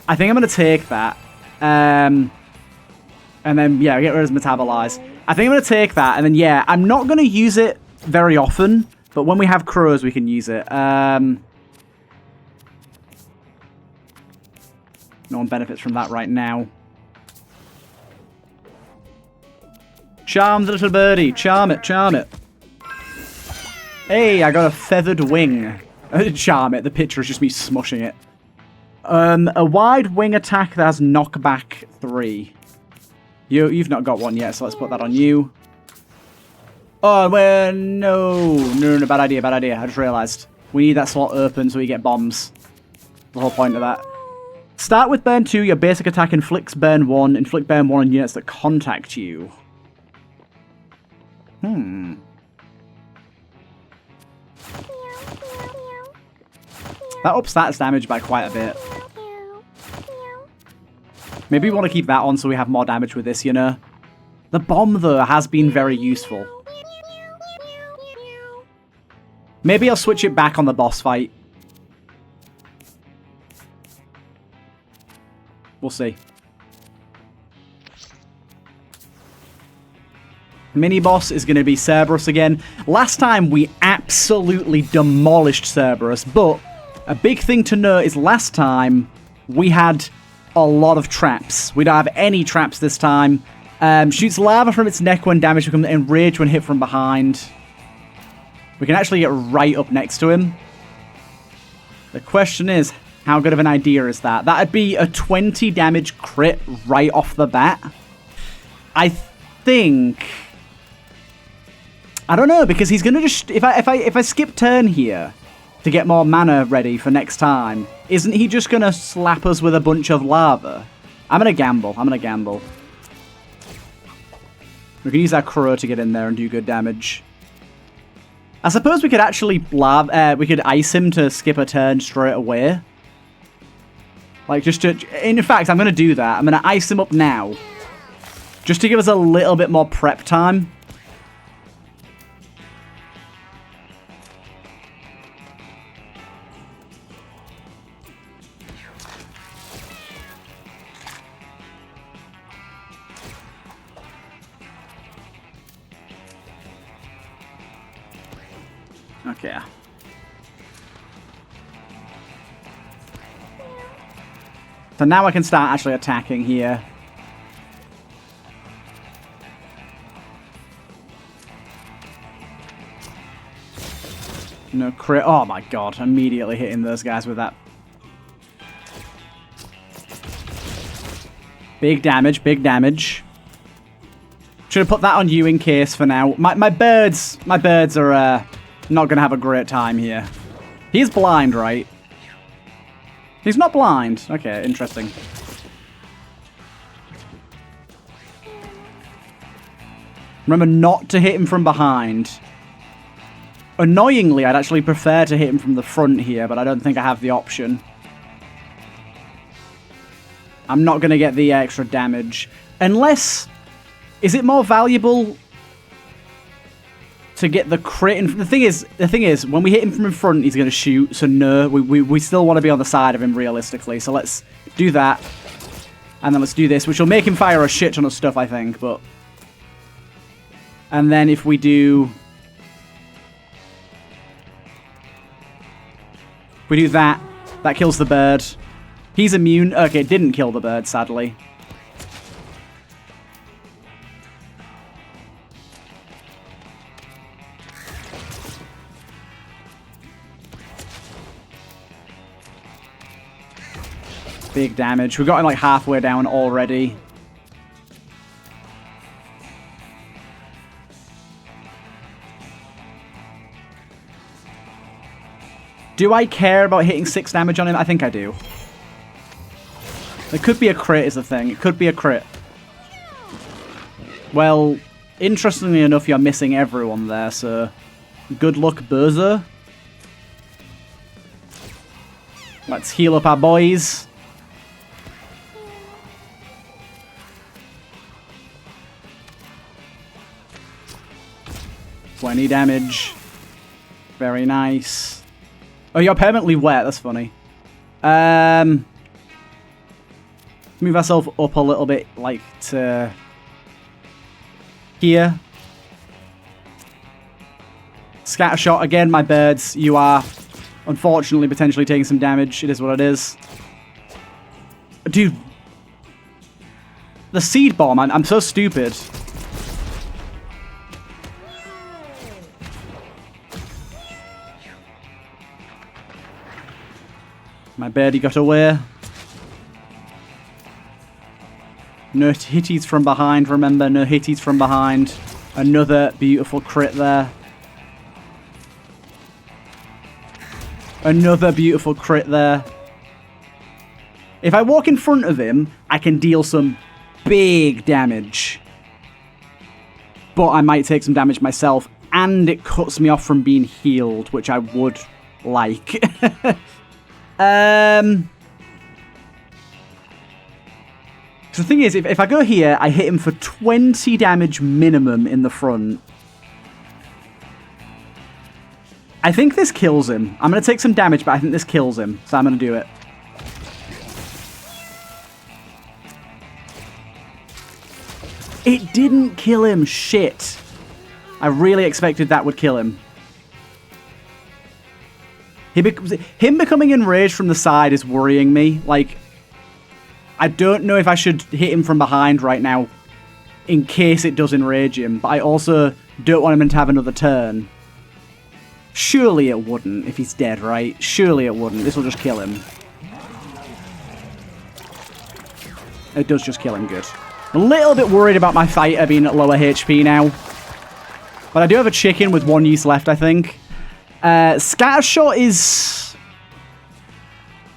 I think I'm going to take that. And then, yeah, get rid of his metabolize. I think I'm going to take that. And then, yeah, I'm not going to use it very often. But when we have crows, we can use it. No one benefits from that right now. Charm the little birdie. Charm it, charm it. Hey, I got a feathered wing. Charm it. The picture is just me smushing it. A wide wing attack that has knockback 3. You've not got one yet, so let's put that on you. Oh, well, no, bad idea. I just realised. We need that slot open so we get bombs. The whole point of that. Start with burn 2. Your basic attack inflicts burn 1. Inflict burn 1 on units that contact you. That ups stats damage by quite a bit. Maybe we want to keep that on so we have more damage with this, you know? The bomb, though, has been very useful. Maybe I'll switch it back on the boss fight. We'll see. Mini-boss is going to be Cberus again. Last time, we absolutely demolished Cberus, but a big thing to note is last time, we had a lot of traps. We don't have any traps this time. Shoots lava from its neck when damaged, becomes enraged when hit from behind. We can actually get right up next to him. The question is, how good of an idea is that? That'd be a 20 damage crit right off the bat. I think... I don't know, because he's going to just... If I skip turn here to get more mana ready for next time, isn't he just going to slap us with a bunch of lava? I'm going to gamble. We can use our crow to get in there and do good damage. I suppose we could actually we could ice him to skip a turn straight away. Like, just to... In fact, I'm going to do that. I'm going to ice him up now. Just to give us a little bit more prep time. Okay. So now I can start actually attacking here. No crit. Oh my god. Immediately hitting those guys with that. Big damage. Big damage. Should have put that on you in case for now. My birds are not going to have a great time here. He's blind, right? He's not blind. Okay, interesting. Remember not to hit him from behind. Annoyingly, I'd actually prefer to hit him from the front here, but I don't think I have the option. I'm not going to get the extra damage. Unless... Is it more valuable to get the crit? And the thing is, when we hit him from in front, he's going to shoot. So no, we still want to be on the side of him realistically. So let's do that. And then let's do this, which will make him fire a shit ton of stuff, I think. But... And then if we do... If we do that, that kills the bird. He's immune. Okay, it didn't kill the bird, sadly. Big damage. We got him like halfway down already. Do I care about hitting 6 damage on him? I think I do. It could be a crit is the thing. It could be a crit. Well, interestingly enough, you're missing everyone there, so... Good luck, Bozo. Let's heal up our boys. $20 damage. Very nice. Oh, you're permanently wet. That's funny. Move ourselves up a little bit, like, to here. Scatter shot. Again, my birds. You are, unfortunately, potentially taking some damage. It is what it is. Dude. The seed bomb. I'm so stupid. My birdie got away. No hitties from behind, remember. No hitties from behind. Another beautiful crit there. Another beautiful crit there. If I walk in front of him, I can deal some big damage. But I might take some damage myself. And it cuts me off from being healed, which I would like. So the thing is, if I go here, I hit him for 20 damage minimum in the front. I think this kills him. I'm going to take some damage, but I think this kills him. So I'm going to do it. It didn't kill him. Shit. I really expected that would kill him. Him becoming enraged from the side is worrying me. Like, I don't know if I should hit him from behind right now in case it does enrage him, but I also don't want him to have another turn. Surely it wouldn't if he's dead, right? Surely it wouldn't. This will just kill him. It does just kill him, good. A little bit worried about my fighter being at lower HP now. But I do have a chicken with 1 use left, I think. Scatter shot is...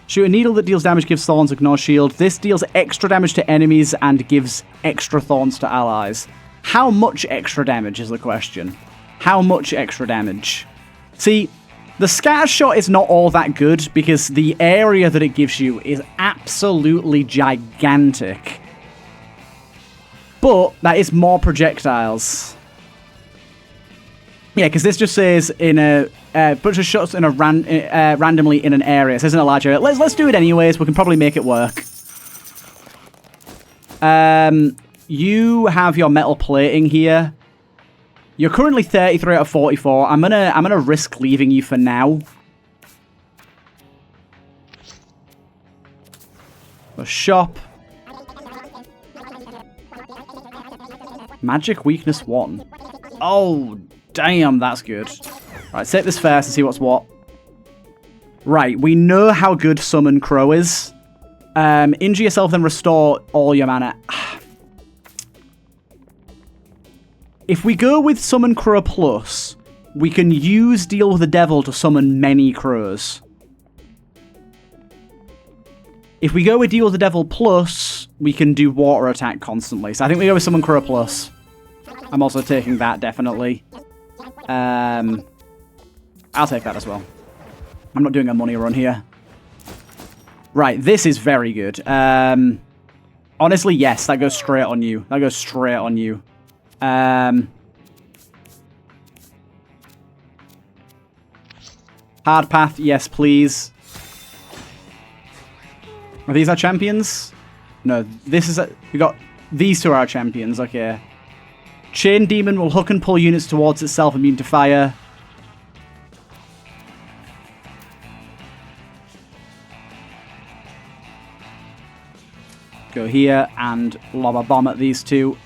Shoot a needle that deals damage, gives thorns, ignore shield. This deals extra damage to enemies and gives extra thorns to allies. How much extra damage is the question? How much extra damage? See, the scatter shot is not all that good because the area that it gives you is absolutely gigantic. But that is more projectiles. Yeah, because this just says in a bunch of shots in a randomly in an area. It says in a large area. Let's do it anyways. We can probably make it work. You have your metal plating here. You're currently 33 out of 44. I'm gonna risk leaving you for now. A shop. Magic weakness 1. Oh, damn, that's good. Right, take this first and see what's what. Right, we know how good Summon Crow is. Injure yourself, then restore all your mana. If we go with Summon Crow Plus, we can use Deal with the Devil to summon many crows. If we go with Deal with the Devil Plus, we can do water attack constantly. So I think we go with Summon Crow Plus. I'm also taking that, definitely. I'll take that as well. I'm not doing a money run here. Right, this is very good. Honestly, yes, that goes straight on you. That goes straight on you. Hard path, yes, please. Are these our champions? No, this is... we got... these two are our champions, okay. Chain Demon will hook and pull units towards itself, immune to fire. Go here and lob a bomb at these two.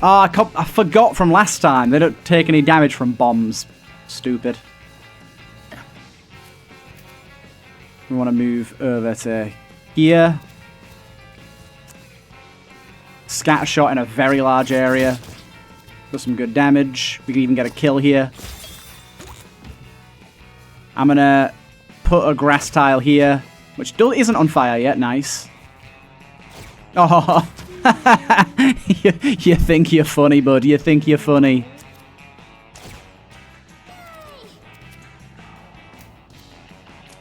Ah, I forgot from last time. They don't take any damage from bombs. Stupid. We want to move over to here. Scatter shot in a very large area. Does some good damage. We can even get a kill here. I'm going to put a grass tile here, which isn't on fire yet. Nice. Oh, you think you're funny, bud. You think you're funny.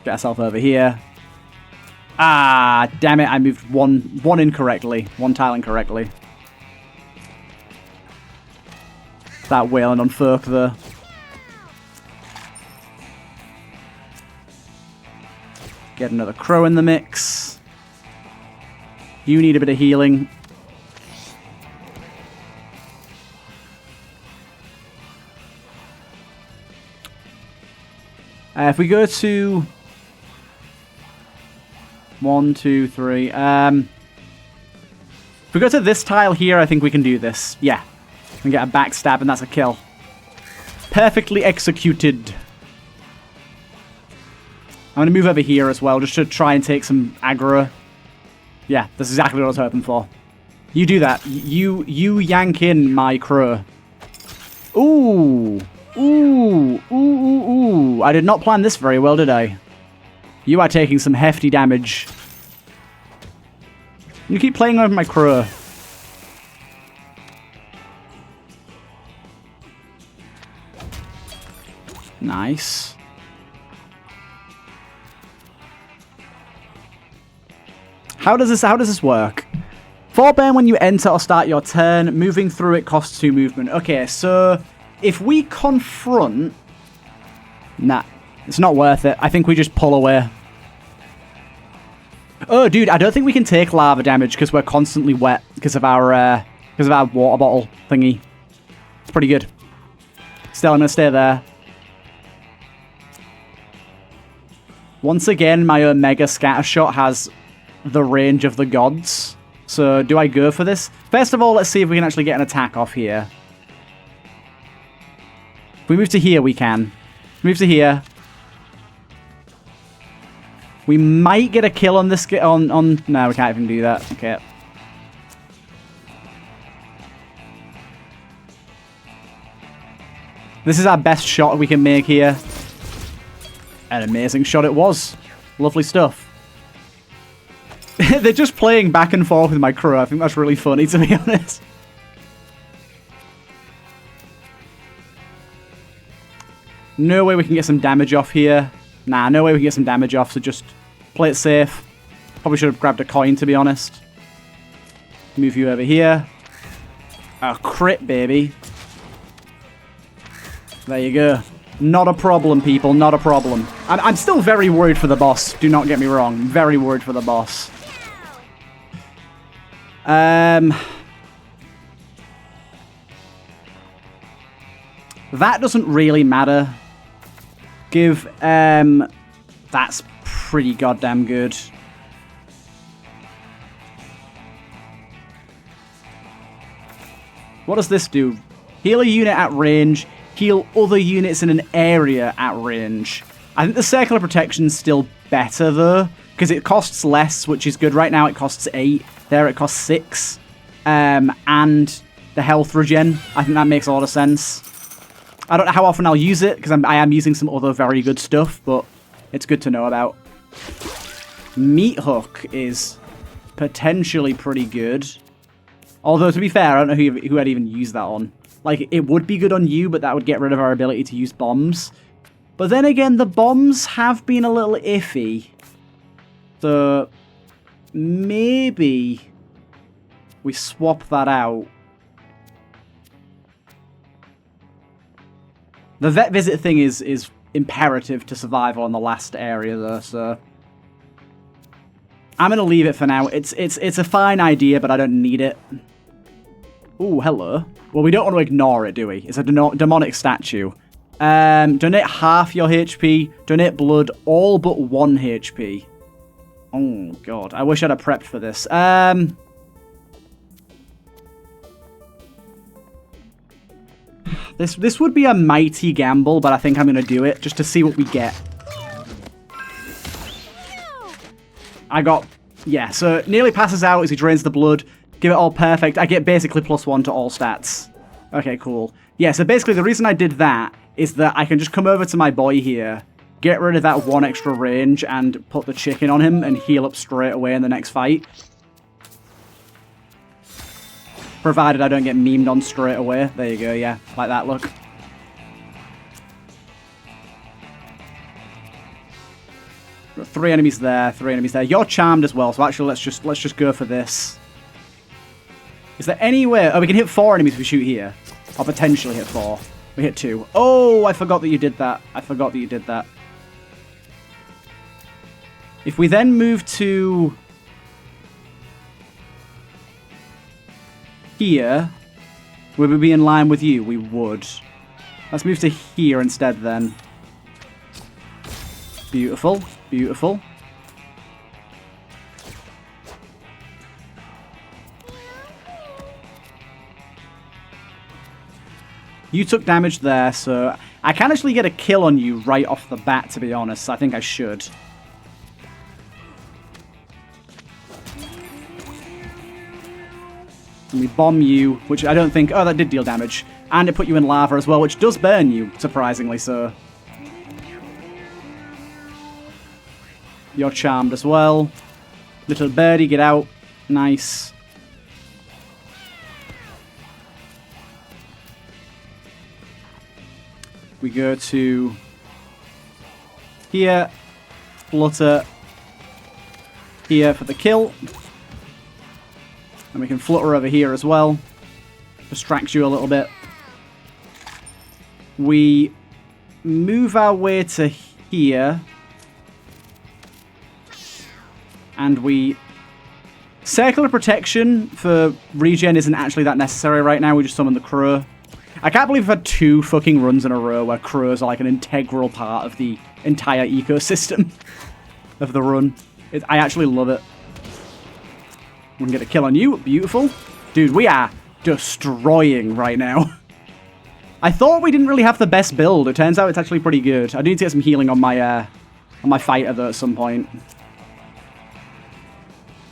Get ourselves over here. Ah, damn it. I moved one incorrectly. One tile incorrectly. That wailing on folk there. Get another crow in the mix. You need a bit of healing. If we go to... 1, 2, 3. If we go to this tile here, I think we can do this. Yeah. We can get a backstab, and that's a kill. Perfectly executed. I'm going to move over here as well, just to try and take some aggro. Yeah, that's exactly what I was hoping for. You do that. You yank in my crow. Ooh. Ooh. Ooh, ooh, ooh. I did not plan this very well, did I? You are taking some hefty damage. You keep playing over my crow. Nice. How does this work? Forbear when you enter or start your turn. Moving through it costs 2 movement. Okay, so if we confront... Nah, it's not worth it. I think we just pull away. Oh, dude, I don't think we can take lava damage because we're constantly wet because of our water bottle thingy. It's pretty good. Still, I'm going to stay there. Once again, my Omega Scatter Shot has the range of the gods. So, do I go for this? First of all, let's see if we can actually get an attack off here. If we move to here, we can. Move to here. We might get a kill on this... No, we can't even do that. Okay. This is our best shot we can make here. An amazing shot it was. Lovely stuff. They're just playing back and forth with my crew. I think that's really funny, to be honest. No way we can get some damage off here. Nah, no way we can get some damage off, so just play it safe. Probably should have grabbed a coin, to be honest. Move you over here. A crit, baby. There you go. Not a problem, people. Not a problem. I'm still very worried for the boss. Do not get me wrong. Very worried for the boss. That doesn't really matter. Give, that's pretty goddamn good. What does this do? Heal a unit at range, heal other units in an area at range. I think the Circle of Protection's still better, though, because it costs less, which is good. Right now it costs 8. There it costs 6. And the health regen, I think that makes a lot of sense. I don't know how often I'll use it, because I am using some other very good stuff, but it's good to know about. Meat Hook is potentially pretty good. Although, to be fair, I don't know who I'd even use that on. Like, it would be good on you, but that would get rid of our ability to use bombs. But then again, the bombs have been a little iffy. So, maybe we swap that out. The vet visit thing is imperative to survival on the last area, though, so I'm going to leave it for now. It's a fine idea, but I don't need it. Ooh, hello. Well, we don't want to ignore it, do we? It's a demonic statue. Donate half your HP. Donate blood, all but 1 HP. Oh, God. I wish I'd have prepped for this. This would be a mighty gamble, but I think I'm going to do it just to see what we get. I got... Yeah, so nearly passes out as he drains the blood. Give it all perfect. I get basically +1 to all stats. Okay, cool. Yeah, so basically the reason I did that is that I can just come over to my boy here, get rid of that 1 extra range, and put the chicken on him and heal up straight away in the next fight. Provided I don't get memed on straight away. There you go, yeah. Like that, look. Got 3 enemies there, 3 enemies there. You're charmed as well, so actually let's just go for this. Is there any way... Oh, we can hit 4 enemies if we shoot here. Or potentially hit 4. We hit 2. Oh, I forgot that you did that. I forgot that you did that. If we then move to... here, would we be in line with you? We would. Let's move to here instead then. Beautiful. Beautiful. You took damage there, so I can actually get a kill on you right off the bat, to be honest. I think I should. And we bomb you, which I don't think... Oh, that did deal damage. And it put you in lava as well, which does burn you, surprisingly so. You're charmed as well. Little birdie, get out. Nice. We go to here, flutter here for the kill. And we can flutter over here as well. Distract you a little bit. We move our way to here. And we... Circle of Protection for regen isn't actually that necessary right now. We just summon the crow. I can't believe we've had 2 fucking runs in a row where crows are like an integral part of the entire ecosystem of the run. I actually love it. We can get a kill on you. Beautiful. Dude, we are destroying right now. I thought we didn't really have the best build. It turns out it's actually pretty good. I do need to get some healing on my fighter, though, at some point.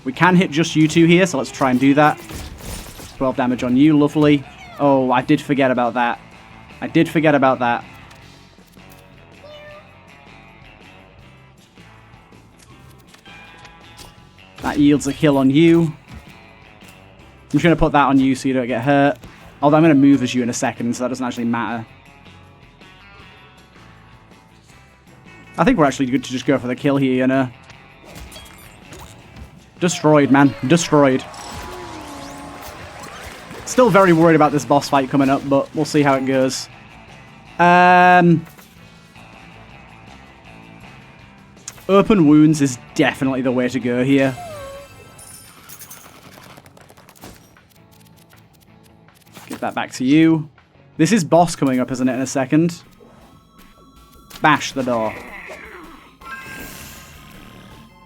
We can hit just you 2 here, so let's try and do that. 12 damage on you. Lovely. Oh, I did forget about that. I did forget about that. That yields a kill on you. I'm just going to put that on you so you don't get hurt. Although I'm going to move as you in a second, so that doesn't actually matter. I think we're actually good to just go for the kill here, you know. Destroyed, man. Destroyed. Still very worried about this boss fight coming up, but we'll see how it goes. Open wounds is definitely the way to go here. Give that back to you. This is boss coming up, isn't it, in a second? Bash the door.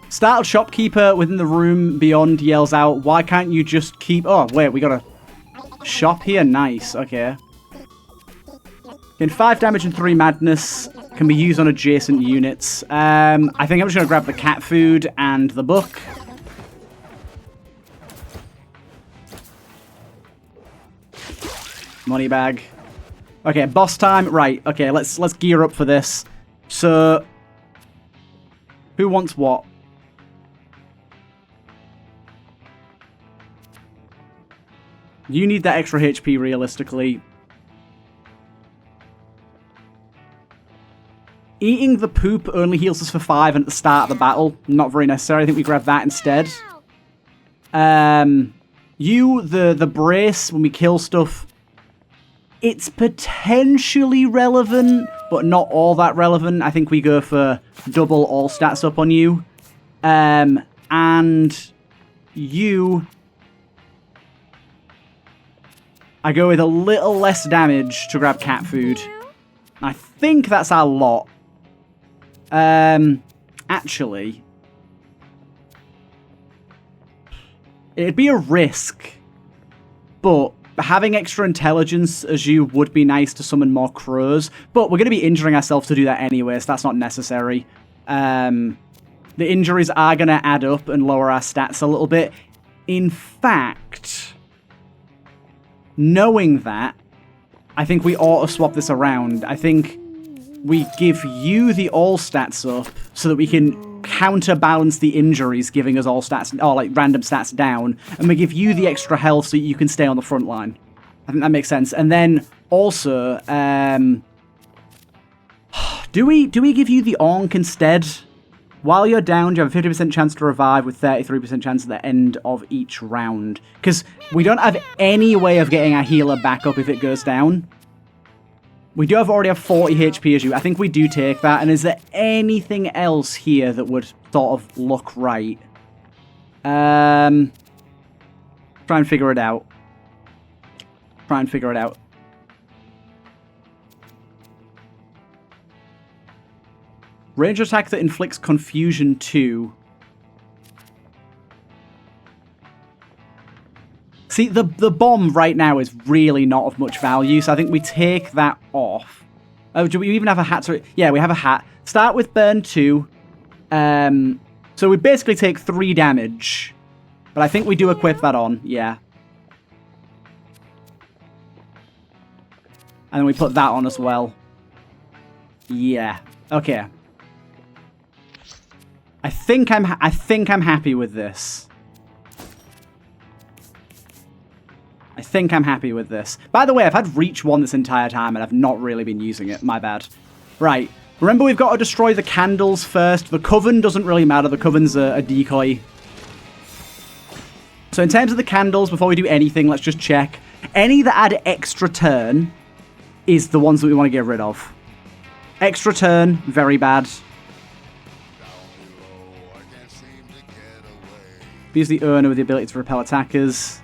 Startled shopkeeper within the room beyond yells out, why can't you just keep... Oh, wait, we got a shop here? Nice, okay. Gain 5 damage and 3 madness. Can be used on adjacent units. I think I'm just going to grab the cat food and the book. Money bag. Okay, boss time. Right, okay, let's gear up for this. So, who wants what? You need that extra HP, realistically. Eating the poop only heals us for 5 and at the start of the battle. Not very necessary. I think we grab that instead. The brace, when we kill stuff, it's potentially relevant, but not all that relevant. I think we go for double all stats up on you. And you... I go with a little less damage to grab cat food. I think that's our lot. Actually, it'd be a risk, but having extra intelligence as you would be nice to summon more crows, but we're going to be injuring ourselves to do that anyway, so that's not necessary. The injuries are going to add up and lower our stats a little bit. In fact, knowing that, I think we ought to swap this around. I think we give you the all stats up so that we can counterbalance the injuries giving us all stats, or like random stats down, and we give you the extra health so you can stay on the front line. I think that makes sense. And then also, do we give you the Onk instead? While you're down, you have a 50% chance to revive with 33% chance at the end of each round. Because we don't have any way of getting our healer back up if it goes down. We do already have 40 HP as you. I think we do take that. And is there anything else here that would sort of look right? Try and figure it out. Range attack that inflicts confusion 2. See, the bomb right now is really not of much value, so I think we take that off. Oh, do we even have a hat? Yeah, we have a hat. Start with burn 2. So we basically take 3 damage. But I think we do equip that on, yeah. And then we put that on as well. Yeah, okay. I think I'm happy with this. By the way, I've had Reach 1 this entire time, and I've not really been using it. My bad. Right. Remember, we've got to destroy the candles first. The coven doesn't really matter. The coven's a decoy. So in terms of the candles, before we do anything, let's just check. Any that add extra turn is the ones that we want to get rid of. Extra turn, very bad. Use the owner with the ability to repel attackers.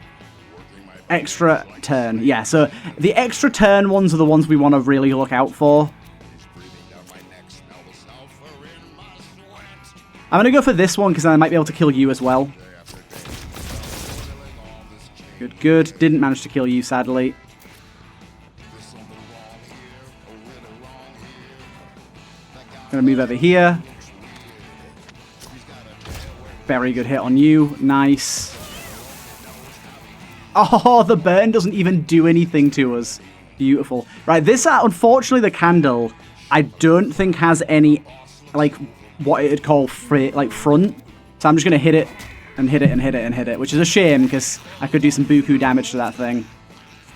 Extra turn. Yeah, so the extra turn ones are the ones we want to really look out for. I'm going to go for this one because I might be able to kill you as well. Good, good. Didn't manage to kill you, sadly. Going to move over here. Very good hit on you. Nice. Oh, the burn doesn't even do anything to us. Beautiful. Right, this, unfortunately, the candle, I don't think has any, like, what it'd call front. So I'm just going to hit it, and hit it, and hit it, and hit it, which is a shame, because I could do some buku damage to that thing.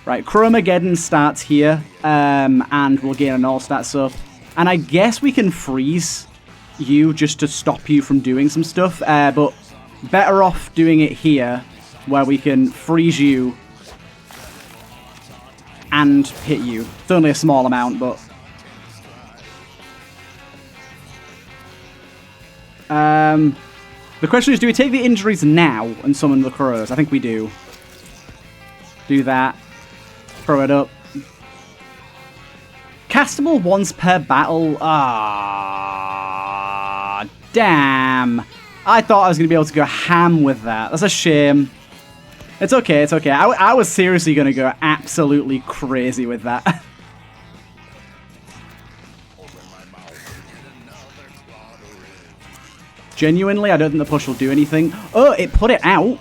Right, Chromageddon starts here, and we'll gain an all-stats up. And I guess we can freeze you just to stop you from doing some stuff, but better off doing it here, where we can freeze you and hit you. It's only a small amount, but... the question is, do we take the injuries now and summon the crows? I think we do. Do that. Throw it up. castable once per battle. Ah, damn. I thought I was going to be able to go ham with that. That's a shame. It's okay, it's okay. I was seriously going to go absolutely crazy with that. Genuinely, I don't think the push will do anything. Oh, it put it out.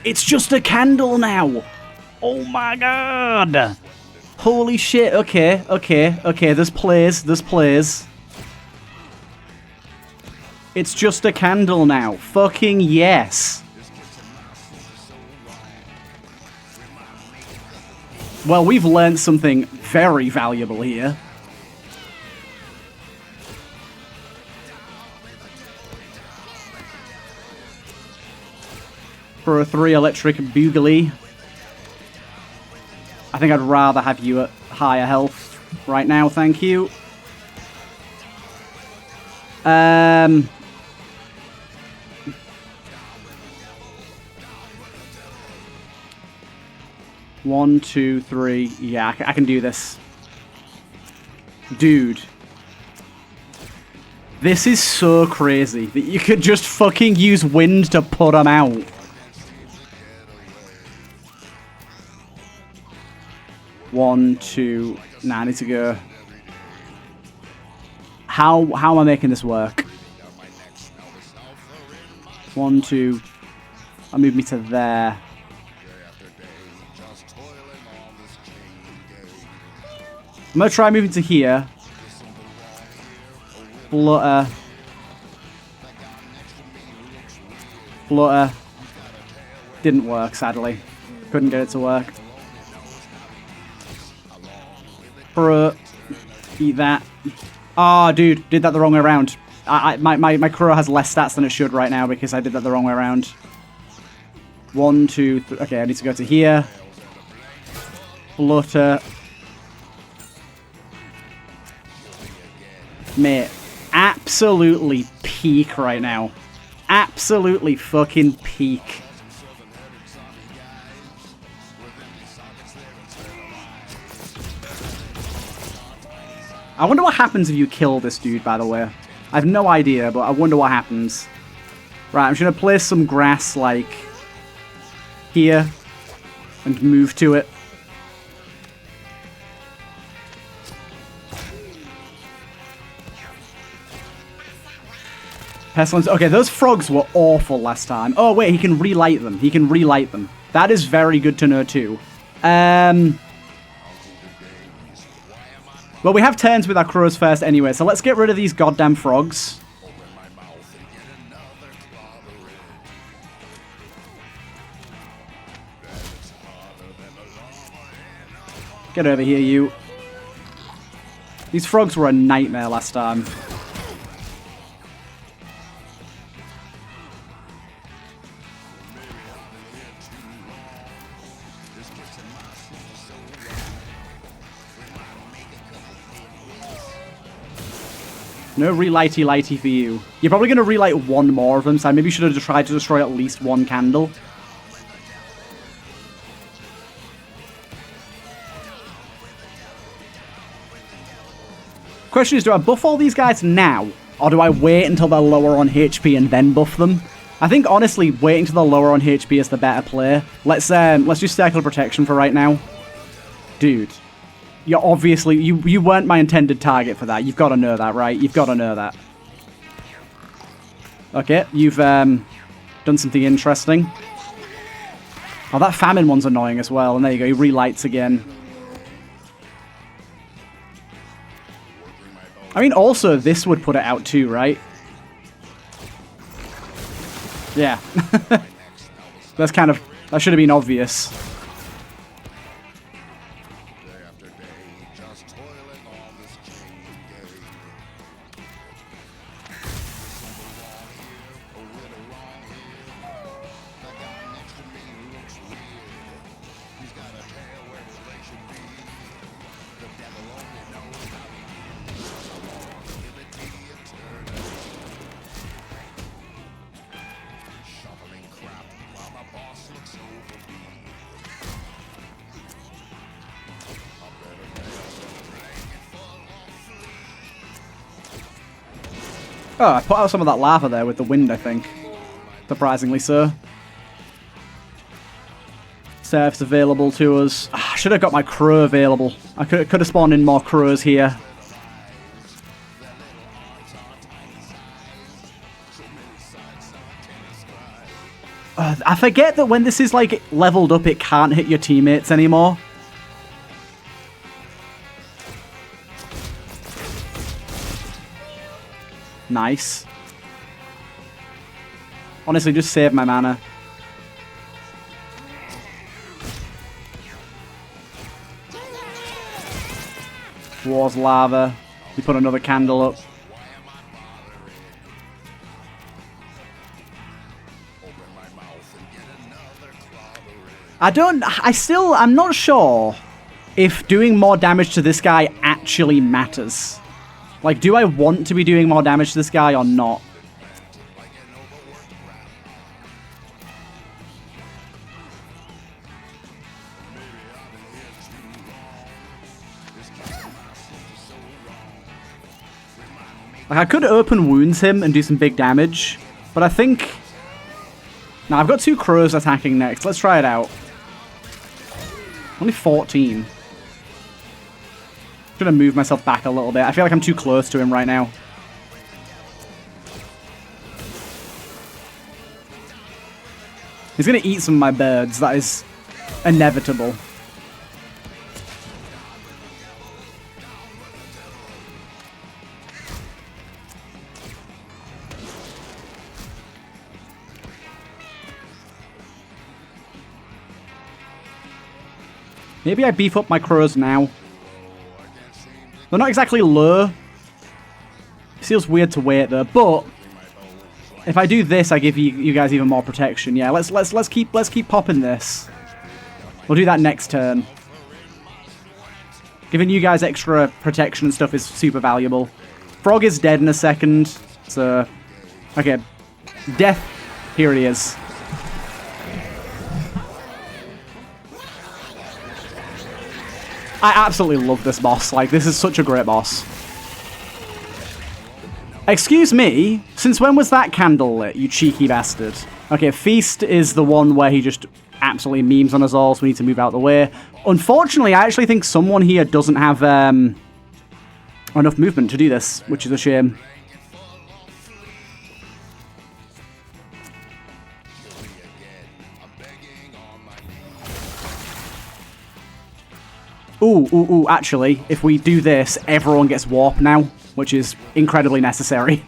It's just a candle now. Oh my god. Holy shit. Okay, okay, okay. There's plays, there's plays. It's just a candle now. Fucking yes. Well, we've learned something very valuable here. For a 3 electric boogly. I think I'd rather have you at higher health right now, thank you. 1, 2, 3. Yeah, I can do this. Dude. This is so crazy that you could just fucking use wind to put them out. One, two. Nah, I need to go. How am I making this work? 1, 2. I'll move me to there. I'm going to try moving to here. Flutter. Flutter. Didn't work, sadly. Couldn't get it to work. Eat that. Oh, dude. Did that the wrong way around. My Crow has less stats than it should right now because I did that the wrong way around. 1, 2, 3. Okay, I need to go to here. Flutter. Mate, absolutely peak right now. Absolutely fucking peak. I wonder what happens if you kill this dude, by the way. I have no idea, but I wonder what happens. Right, I'm just going to place some grass, like, here, and move to it. Pestilence. Okay, those frogs were awful last time. Oh, wait, he can relight them. He can relight them. That is very good to know, too. Well, we have turns with our crows first anyway, so let's get rid of these goddamn frogs. Get over here, you. These frogs were a nightmare last time. No relighty-lighty for you. You're probably going to relight one more of them, so I maybe should have tried to destroy at least one candle. Question is, do I buff all these guys now? Or do I wait until they're lower on HP and then buff them? I think, honestly, waiting until they're lower on HP is the better play. Let's do Circle Protection for right now. Dude. You're obviously... You weren't my intended target for that. You've got to know that, right? You've got to know that. Okay, you've done something interesting. Oh, that famine one's annoying as well. And there you go, he relights again. I mean, also, this would put it out too, right? Yeah. That's kind of... That should have been obvious. Oh, I put out some of that lava there with the wind, I think. Surprisingly so. Surf's available to us. I should have got my crow available. I could have spawned in more crows here. I forget that when this is, like, leveled up, it can't hit your teammates anymore. Nice. Honestly, just save my mana. War's lava. We put another candle up. I'm not sure if doing more damage to this guy actually matters. Like, do I want to be doing more damage to this guy or not? Like, I could open wounds him and do some big damage, but I think... Now, I've got 2 crows attacking next. Let's try it out. Only 14. I'm gonna move myself back a little bit. I feel like I'm too close to him right now. He's gonna eat some of my birds. That is inevitable. Maybe I beef up my crows now. They're not exactly low. It feels weird to wait though, but if I do this, I give you guys even more protection. Yeah, let's keep popping this. We'll do that next turn. Giving you guys extra protection and stuff is super valuable. Frog is dead in a second, so okay. Death. Here he is. I absolutely love this boss. Like, this is such a great boss. Excuse me, since when was that candle lit, you cheeky bastard? Okay, Feast is the one where he just absolutely memes on us all, so we need to move out of the way. Unfortunately, I actually think someone here doesn't have enough movement to do this, which is a shame. Ooh, actually, if we do this, everyone gets warp now, which is incredibly necessary.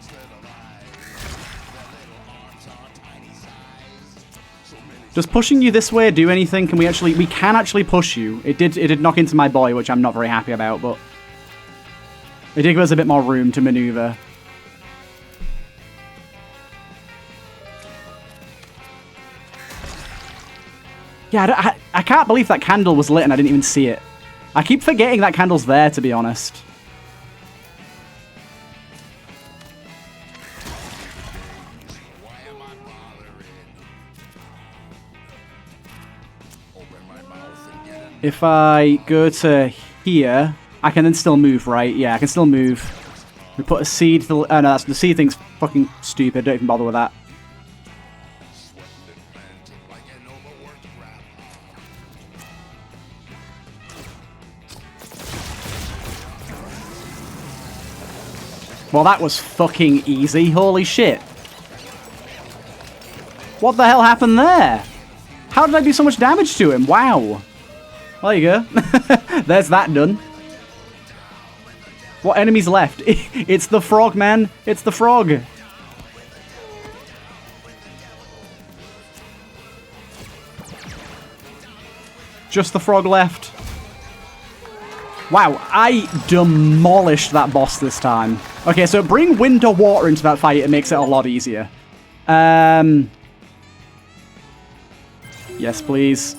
Does pushing you this way do anything? Can we actually... We can actually push you. It did knock into my boy, which I'm not very happy about, but... It did give us a bit more room to maneuver. Yeah, I can't believe that candle was lit and I didn't even see it. I keep forgetting that candle's there, to be honest. If I go to here, I can then still move, right? Yeah, I can still move. We put a seed... Oh, no, the seed thing's fucking stupid. Don't even bother with that. Well, that was fucking easy. Holy shit. What the hell happened there? How did I do so much damage to him? Wow. Well, there you go. There's that done. What enemies left? It's the frog, man. It's the frog. Just the frog left. Wow, I demolished that boss this time. Okay, so bring wind or water into that fight. It makes it a lot easier. Yes, please.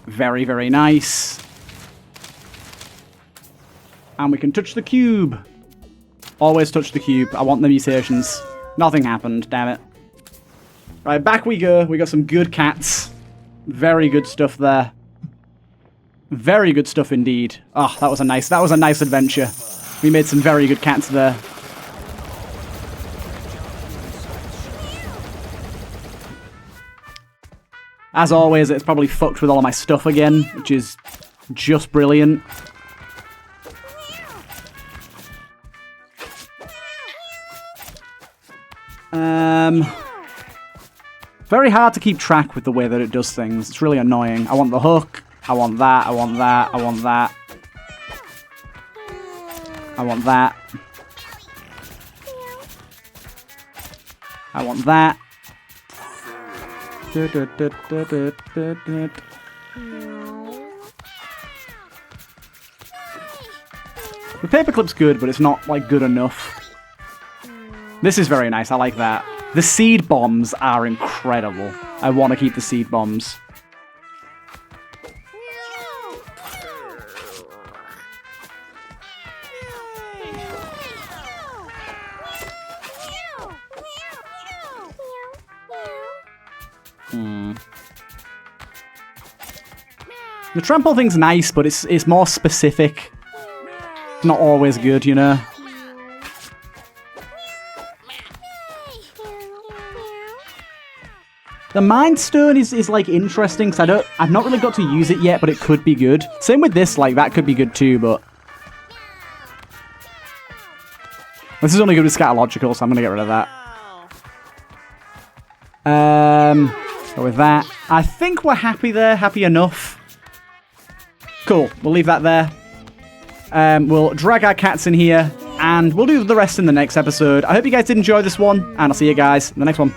Very, very nice. And we can touch the cube. Always touch the cube. I want the mutations. Nothing happened, damn it. Right, back we go. We got some good cats. Very good stuff there. Very good stuff indeed. Oh, that was a nice adventure. We made some very good cats there. As always, it's probably fucked with all of my stuff again, which is just brilliant. Very hard to keep track with the way that it does things. It's really annoying. I want the hook. I want that. I want that. I want that. I want that. I want that. The paperclip's good, but it's not, like, good enough. This is very nice. I like that. The seed bombs are incredible. I want to keep the seed bombs. The trample thing's nice, but it's more specific. It's not always good, you know? The Mind Stone is like interesting because I've not really got to use it yet, but it could be good. Same with this, like that could be good too, but this is only good with Scatological, so I'm gonna get rid of that. Go with that. I think we're happy there, happy enough. Cool, we'll leave that there. We'll drag our cats in here, and we'll do the rest in the next episode. I hope you guys did enjoy this one, and I'll see you guys in the next one.